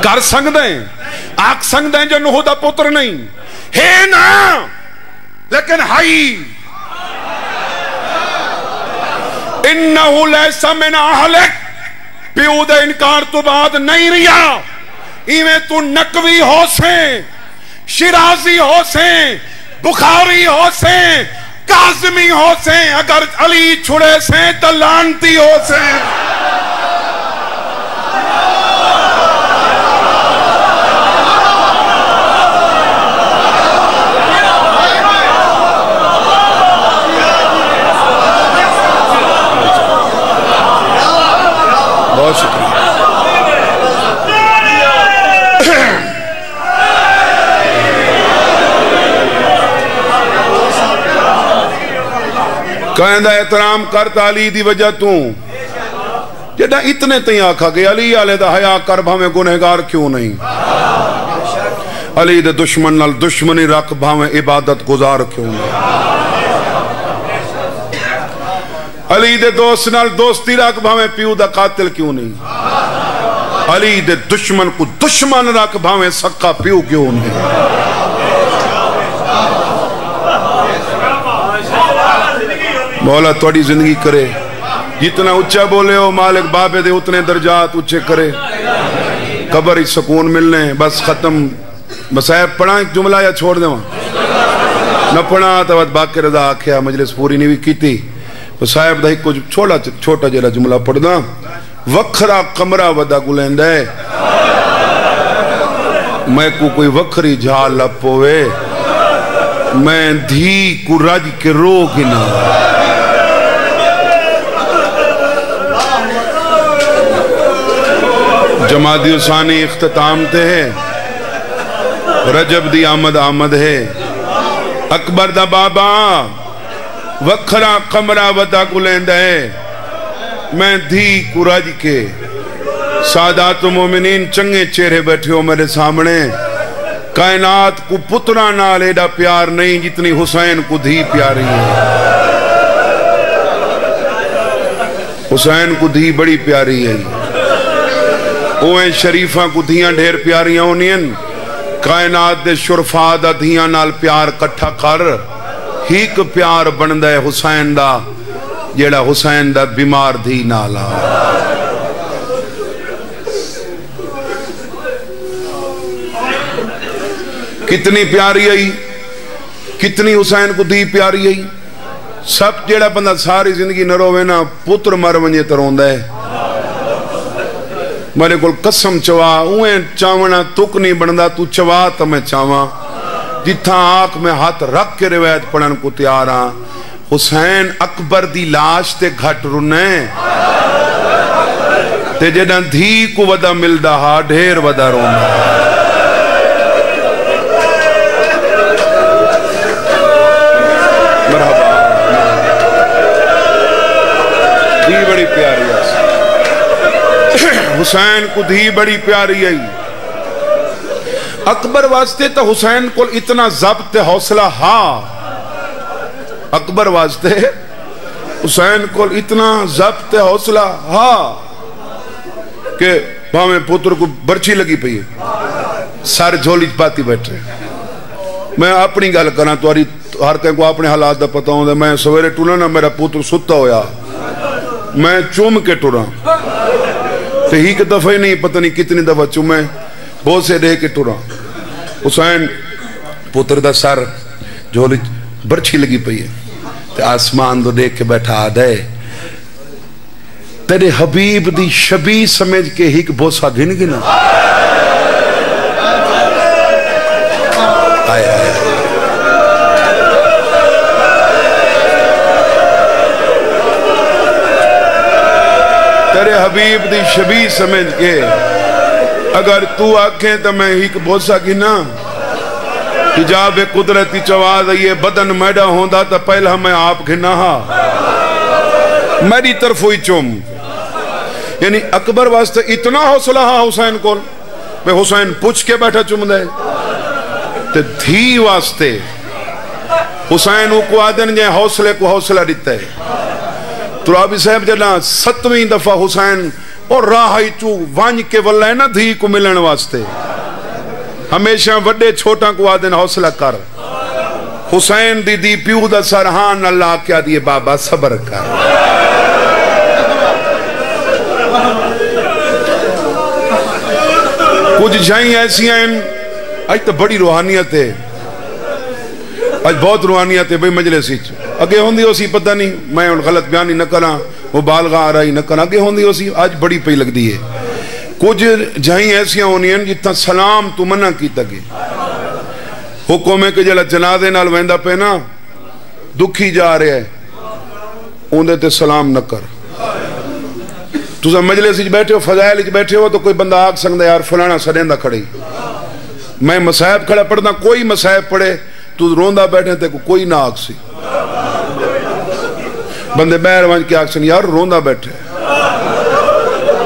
کر سنگ دیں آگ سنگ دیں جو نوح دا پتر نہیں ہے نا لیکن ہائی انہو لیسا من اہلک پیو دے انکار تو بعد نہیں ریا ایویں تو نقوی ہو سے شرازی ہو سے بخاری ہو سے کاظمی ہو سے اگر علی چھڑے سے تو لانتی ہو سے بہت شکریہ کہندہ احترام کرتا علی دی وجہ تو جدہ اتنے تئیں آکھا کہ علی آلے دا حیاء کر بھاویں گنہگار کیوں نہیں علی دے دشمن نال دشمنی رکھ بھاویں عبادت گزار کیوں نہیں علی دے دوست نال دوستی رکھ بھاویں پیو دا قاتل کیوں نہیں علی دے دشمن کو دشمن رکھ بھاویں سکا پیو کیوں نہیں مولا توڑی زندگی کرے جتنا اچھا بولے ہو مالک بابے دے اتنے درجات اچھے کرے قبر ہی سکون ملنے بس ختم مسائب پڑھا ایک جملہ یا چھوڑ دیں نہ پڑھا تو باقی رضا آکھیا مجلس پوری نہیں بھی کیتی مسائب دا ہی کچھ چھوٹا جیلا جملہ پڑھ دا وکھرا کمرہ ودا گلین دے میں کو کوئی وکھری جھال لپوے میں دھی کو رج کے رو گنا جمادی ثانی اختتام تے ہے رجب دی آمد ہے اکبر دا بابا وکھرا قمرہ ودا گلین ہے میں دھی کو رج کے سادات و مومنین چنگے چہرے بیٹھے ہو میرے سامنے کائنات کو پترہ نال ایڈا پیار نہیں جتنی حسین کو دھی پیاری ہے حسین کو دھی بڑی پیاری ہے اوہیں شریفہ کو دھیاں ڈھیر پیاریاں ہونین کائنات دے شرفا دا دھیاں نال پیار کٹھا کر ہیک پیار بندہ ہے حسین دا جیڑا حسین دا بیمار دھی نالا کتنی پیاری آئی کتنی حسین کو دی پیاری آئی سب جیڑا بندہ ساری زندگی نہ روے نا پتر مر ونجے ترون دے میرے کول قسم چوا اویں چاونا تک نہیں بندہ تو چوا تو میں چاوا جتھا آنکھ میں ہاتھ رکھ کے روایت پڑھن کو تیارا حسین اکبر دی لاش تے گھٹ رنے تے جیڑا دھی کو ودا ملدا ہا ڈھیر ودا رونا مرحبا دھی بڑی پیاری ہے حسین کو دھی بڑی پیاری ہے اکبر واسطے تو حسین کو اتنا ضبط حوصلہ ہاں اکبر واسطے حسین کو اتنا ضبط حوصلہ ہاں کہ بھاویں پتر کو برچی لگی پئی سر جھولی پاتی بیٹھے میں اپنی گل کرنا تو ہر کہیں کو اپنے حالات دا پتا ہوں میں سویرے ٹونا نا میرا پتر ستا ہویا میں چوم کے ٹورا تو ہی کہ دفعہ ہی نہیں پتہ نہیں کتنی دفعہ چومے بہت سے دے کے ٹورا حسین پتر دا سر جھولی برچی لگی پئی ہے تے آسمان دو دیکھ کے بیٹھا آدھے تیرے حبیب دی شبی سمجھ کے ہی کہ بوسا گھن گنا آئے آئے تیرے حبیب دی شبی سمجھ کے اگر تو آکھیں تو میں ہی کہ بوسا گھنا حجاب قدرتی چواز یہ بدن میڈا ہوندہ تا پہلا میں آپ گھنا ہاں میری طرف ہوئی چوم یعنی اکبر واسطے اتنا حوصلہ ہاں حسین کو میں حسین پوچھ کے بیٹھا چوم دے تے دھی واسطے حسین کو آدن جائے حوصلے کو حوصلہ دیتا ہے تو رابی صاحب جنا 7ویں دفعہ حسین اور راہی چو وانج کے واللہ نا دھی کو ملن واسطے ہمیشہ وڈے چھوٹا کو آدن حوصلہ کر حسین دی پیو دا سرحان اللہ کیا دیئے بابا صبر کر کچھ جائیں ایسی ہیں آج تو بڑی روحانیت ہے، آج بہت روحانیت ہے بھئی مجلس ہی اگے ہوندی ہو سی پتہ نہیں، میں ان غلط بیانی نہ کرا مبالغہ آ رہی نہ کرا، اگے ہوندی ہو سی آج بڑی پئی لگ دی ہے۔ کچھ جائیں ایسی ہونی ہیں جتنا سلام تو منع کی تگے، حکم ہے کہ جلہ جنازے نال ویندہ پہ نا دکھی جا رہے ہیں اوندے تے سلام نہ کر۔ تُسا مجلس ہی بیٹھے ہو، فضائل ہی بیٹھے ہو تو کوئی بندہ آگ سکتا یار فلانا سڑیندہ کھڑی، میں مسائب کھڑا پڑھنا، کوئی مسائب پڑھے تو روندہ بیٹھے تے کوئی نہ آگ سی، بندے بیر وانج کی آگ سن یار روندہ بیٹھے،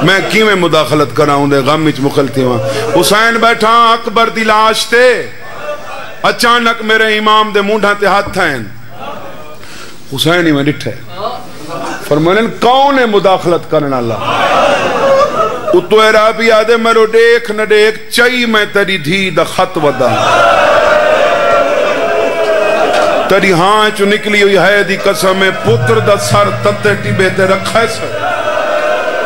میں کی میں مداخلت کرا ہوں دے غم اچ مخلتی ہوں۔ حسین بیٹھا اکبر دی لاش تے، اچانک میرے امام دے مونڈھا تے ہاتھ تھائیں، حسین ہی میں ڈٹھے فرمانن کون ہے مداخلت کرنا اللہ؟ اتو عرابی آدھے مرو دیکھ نہ دیکھ چاہی میں تیری دھی دا خط ودا، تیری ہاں چو نکلی ہوئی ہے دی قسم پتر دا سر تتے ٹیبے تے رکھے سر،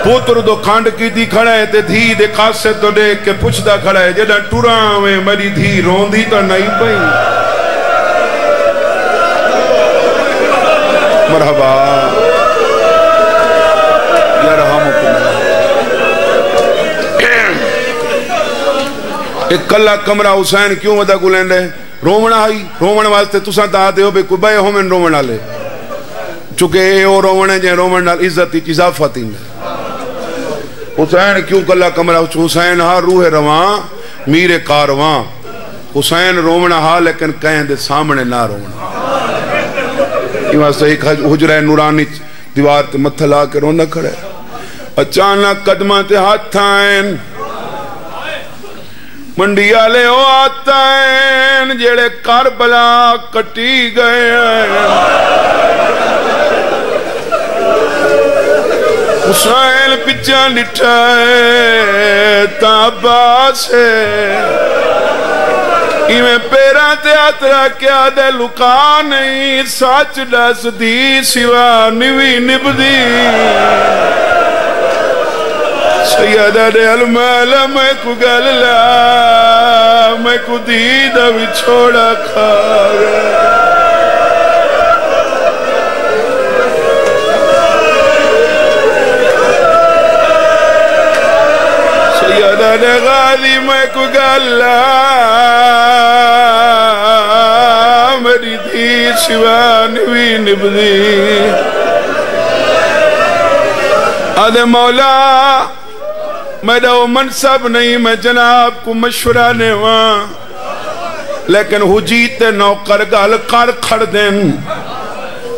پتر دو کھانڈ کی دی کھڑے تے دھی دے کاسے تو دیکھ کے پچھ دا کھڑے جدہ ٹوراں میں میری دھی روندی تا نہیں پئی۔ مرحبا ایک کلہ کمرہ حسین کیوں ودا گلین رہے رومنہ آئی رومن واسطے تساں تا آتے ہو بے کوئی بے ہومن رومنہ لے چونکہ اے او رومنہ جائیں رومنہ عزتی اضافتی نہیں۔ حسین کیوں کلہ کمرہ حسین ہاں روح روان میر کاروان، حسین رومنہ ہاں لیکن کہیں دے سامنے نہ رومنہ، یہ واسطے ایک حجرہ نورانی دیوار تے متھلا کے روندہ کھڑے، اچانک قدمہ تے ہاتھ تھائیں منڈی آلے ہو آتا ہیں جیڑے کربلا کٹی گئے ہیں، حسین پچھا لٹھائے تاباس ہے، ایمیں پیرا تے آترا کیا دے لکا نہیں ساچ ڈس دی سوا نوی نبدی، سیدہ دے المال میں کو گللا میں کو دیدہ بھی چھوڑا کھا گیا، سیدہ دے غالی میں کو گللا میری دی سوا نوی نبدی، آدھے مولا میرا وہ منصب نہیں میں جناب کو مشورہ نے وہاں لیکن حجیت نوکر گال کر کھڑ دیں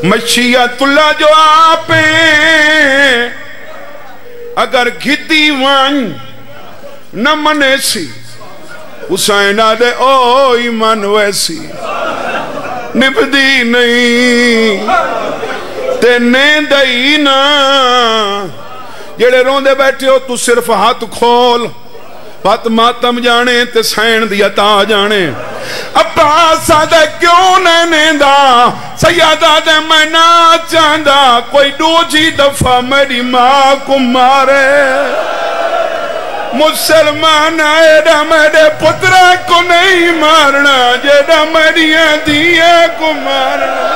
مشیت اللہ جو آپیں اگر گھتی وان نہ منے سی حسین آدھے او ایمان ویسی نبدی نہیں تے نیندہی نا جیڑے روندے بیٹھے ہو تو صرف ہاتھ کھول بات ماتم جانے تے سین دی عطا جانے، عباس آدھے کیوں نیندہ سیدہ دے میں نہ چاندہ کوئی دوجی دفعہ میری ماں کو مارے، مسلمان ایڈا میرے پترہ کو نہیں مارنا جیڑا میری دیئے کو مارنا،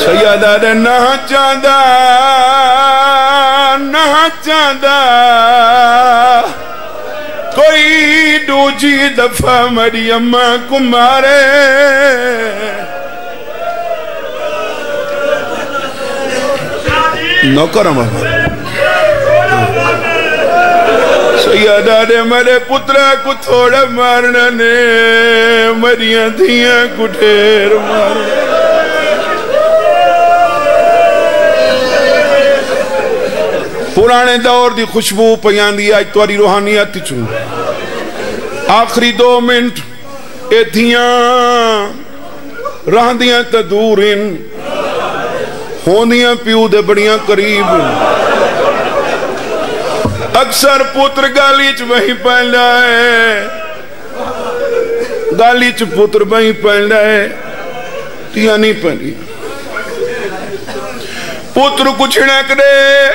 سیدہ دے نہ چاندہ کوئی دوجی دفعہ میری اماں کو مارے، نوکرم سیدہ دے میرے پترہ کو تھوڑا مارنا نے میریاں دھیاں کو ڈھیر مارنا، پرانے دور دی خوشبو پیان دی آج تواری روحانیت چون آخری 2 منٹ اے دھیاں رہ دیاں تا دورن ہوندیاں پیو دے بڑیاں قریب، اکثر پتر گالیچ وہی پہن رہا ہے، گالیچ پتر وہی پہن رہا ہے، تیاں نہیں پہنی پتر کچھ نک دے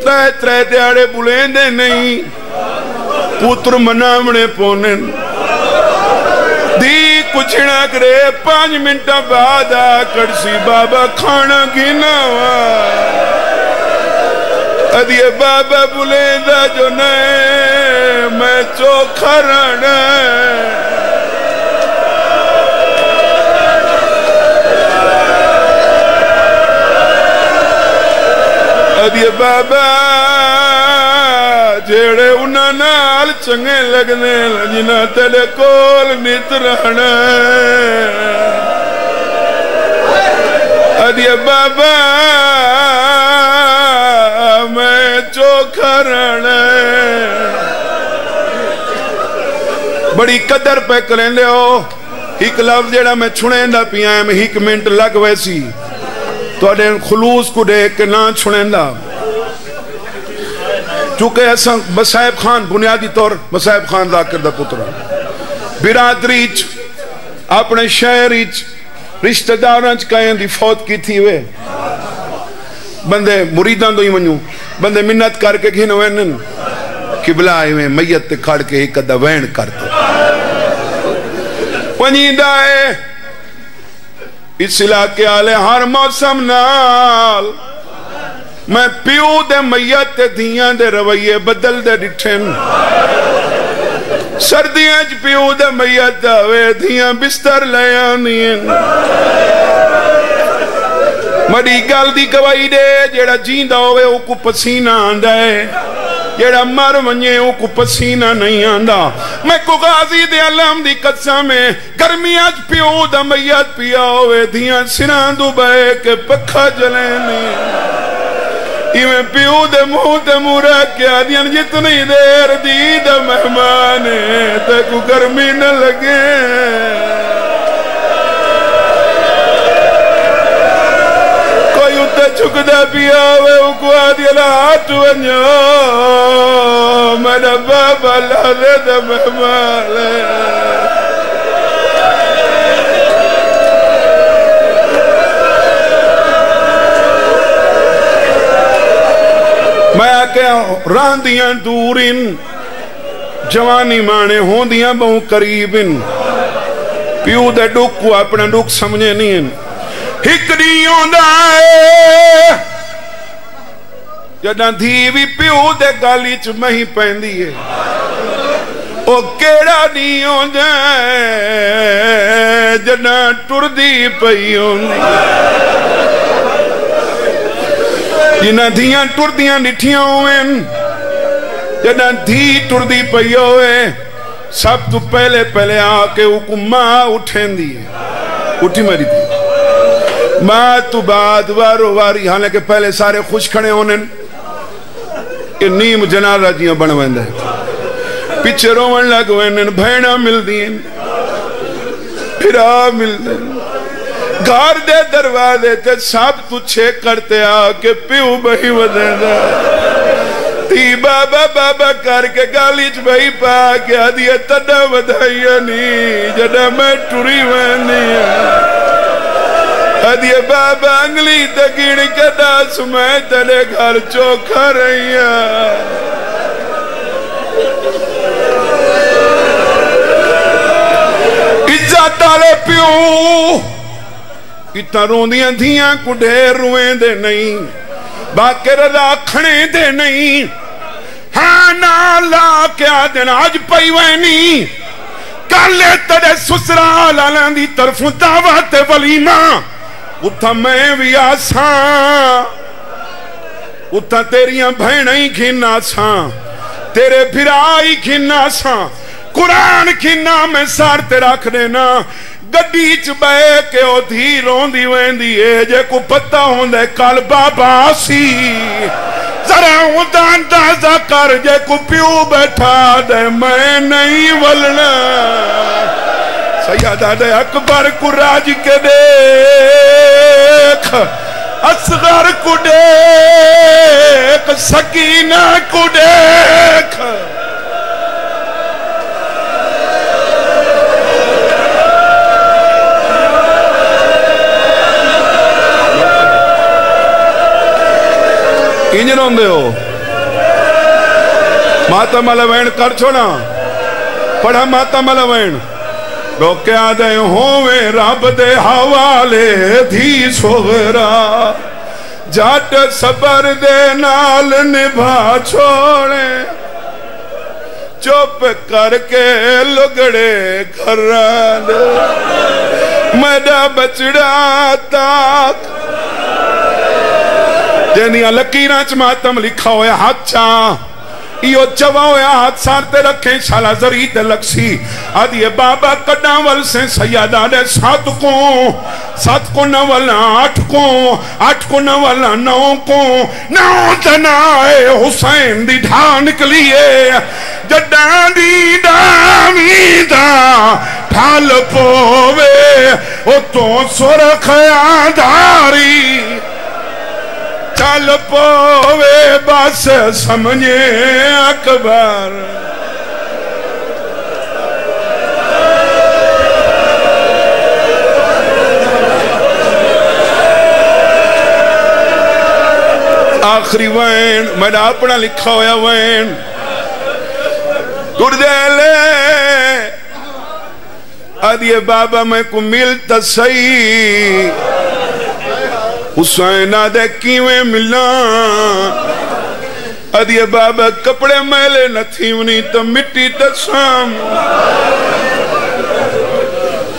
ترے ترے دیاڑے بلین دے نہیں پتر منامنے پونے دی کچھ نک دے 5 منٹ بعد کرسی بابا کھانا گینا ادھے بابا بلین دا جو نئے میں چوکھا رہنا ادھے بابا جیڑے انہاں نال چنگے لگنے جنہاں تیرے کول نیت رہنا ادھے بابا میں چوکھا رہنا بڑی قدر پہ کریں لے ہو ایک لفظ جیڑا میں چھنے دا پیاں میں 1 منٹ لگ ویسی تو اڈے خلوص کو دے کے نہ چھنے دا چونکہ ایسا مسائب خان بنیادی طور مسائب خان ذاکر دا پترہ برادریچ اپنے شہریچ رشتہ دارانچ کہیں دی فوت کی تھی وے بندے مریدان دو ہی منیوں بندے منت کر کے گھن وینن قبلہ آئے ہوئے میت تے کھڑ کے ایک دا وین کرتا پنیدہ ہے اس علاقے آلے ہر موسم نال میں پیو دے میت تے دھیاں دے رویے بدل دے ڈٹھن سردیاں چ پیو دے میت دے دھیاں بستر لے آنین مڑی گل دی گواہی دے جیڑا جیندہ ہوئے او کو پسینہ آندہ ہے جیڑا مر ونجے او کو پسینہ نہیں آندہ میں کو غازی دے علم دی قسم میں گرمیاں چ پیو دا میت پیا ہوئے دھیاں سران دو بے کے پکھا جلینے ایویں پیو دے منہ تے مورا کیا دیاں جتنی دیر دی دا مہمانے تے کو گرمی نہ لگے کوئی اتے چکدہ پیا ہوئے کو آدھی لات ونجو میرا بابا لازے دا مہمانے میں آکے راندیاں دورن جوانی مانے ہوندیاں بہوں قریبن پیو دے ڈک کو اپنا ڈک سمجھے نہیں ہکڑیوں دائے جدہ دھیوی پیو دے گالی چ مہی پہندی ہے او کیڑا دیوں دائے جدہ ٹردی پہیوں دی جنہ دھیاں ٹردیاں نٹھیاں ہوئیں جنہ دھی ٹردی پئی ہوئے سب تو پہلے آکے ماں اٹھیں دیئے اٹھی میری تھی ماں تو بعد وارو واری حالانکہ پہلے سارے خوش کھڑے ہونے کہ نیم جنازہ جیاں بنویں دے پیچھے روون لگویں بھینا مل دیں پھرا مل دیں گھار دے دروازے تے سب تجھے کرتے آکے پیو بہی ودے دا تی بابا بابا کر کے گالیچ بہی پا کے آدھیا تڑا ودھائیا نہیں جڑا میں ٹوری وینی آدھیا بابا انگلی تکیڑ کے داس میں تڑے گھر چوکھا رہیا عزت آلے پیو اتنا روندیاں دھیاں کو ڈھیر رویں دے نہیں باقی رضا کھنے دے نہیں ہاں نالا کیا دن آج پئی وینی کالے تڑے سسرال آلان دی طرف دعوت ولیمہ اتھا میں بھی آساں اتھا تیریاں بھینائی کھنا ساں تیرے بھرائی کھنا ساں قرآن کھنا میں سارتے رکھ دینا گڈیچ بے کے او دھی روندی ویندی ہے جے کو پتہ ہوندے کال بابا سی ذرا ہوندہ اندازہ کر جے کو پیو بیٹھا دے میں نہیں ولنا سیدہ دے اکبر کو راج کے دیکھ اصغر کو دیکھ سکینہ کو دیکھ انجن ہوں دے ہو ماتم علوین کر چھوڑا پڑھا ماتم علوین روکیا دے ہوئے رب دے حوالے دھی سوگرا جاٹ صبر دے نال نبھا چھوڑے چوپ کر کے لگڑے کران میڈا بچڑا تاک جنیاں لکیرانچ ماتم لکھا ہویا ہاتھ چاں ایو چوا ہویا ہاتھ سارتے رکھیں شالا زرید لکسی آدھیے بابا کڑاول سے سیادہ دے سات کو نوالا آٹھ کو نوالا نو تنائے حسین دی ڈھا نکلیے جڈان دی دامیدہ ڈھال پووے او تو سرخیاں دھاری چل پووے بس سمجھے اکبر آخری وین میں نے اپنا لکھا ہویا وین ٹوٹ دے لے آدھیے بابا میں کو ملتا صحیح حسین آدھے کیویں ملا آدھیے بابا کپڑے میلے نہ تھی انہی تو مٹی تسام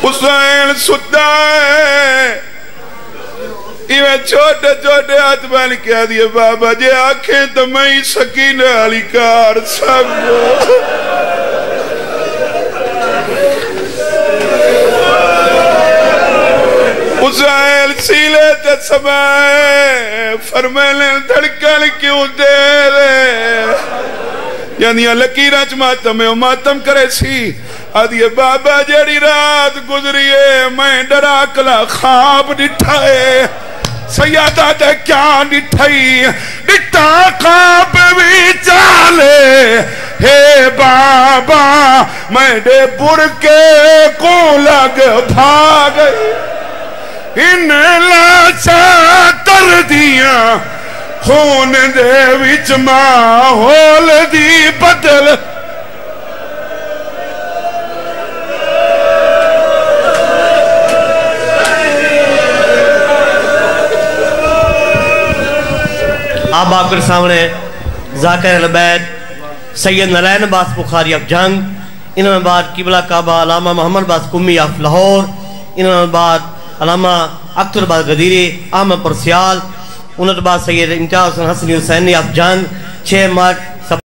حسین ستا ہے ایویں چھوٹے چھوٹے ہاتھ بان کے آدھیے بابا جے آنکھیں تو میں ہی سکینہ علی کار سب حسین سیلے تے سمائے فرمیلیں دھڑکن کیوں دے رے یعنی لکیرانچ ماتم ہے وہ ماتم کرے سی آدھیے بابا جیڑی رات گزریے میں ڈرا کلا خواب ڈٹھائے سیادہ دے کیا ڈٹھائی ڈٹھا خواب بھی چالے ہے بابا میں ڈے برکے کو لگ بھاگ ان لاشا تر دیا خون دے وچ ماحول دی بدل آپ آپ کے سامنے ذاکر البید سید نلین باس بخاری آف جنگ انہوں نے بعد قبلہ کعبہ علامہ محمد باس کمی آف لاہور انہوں نے بعد علامہ اکتر باس غدیری احمد پرسیال انہوں نے بعد سید امتیاز حسن حسینی آف جنگ 6 مارچ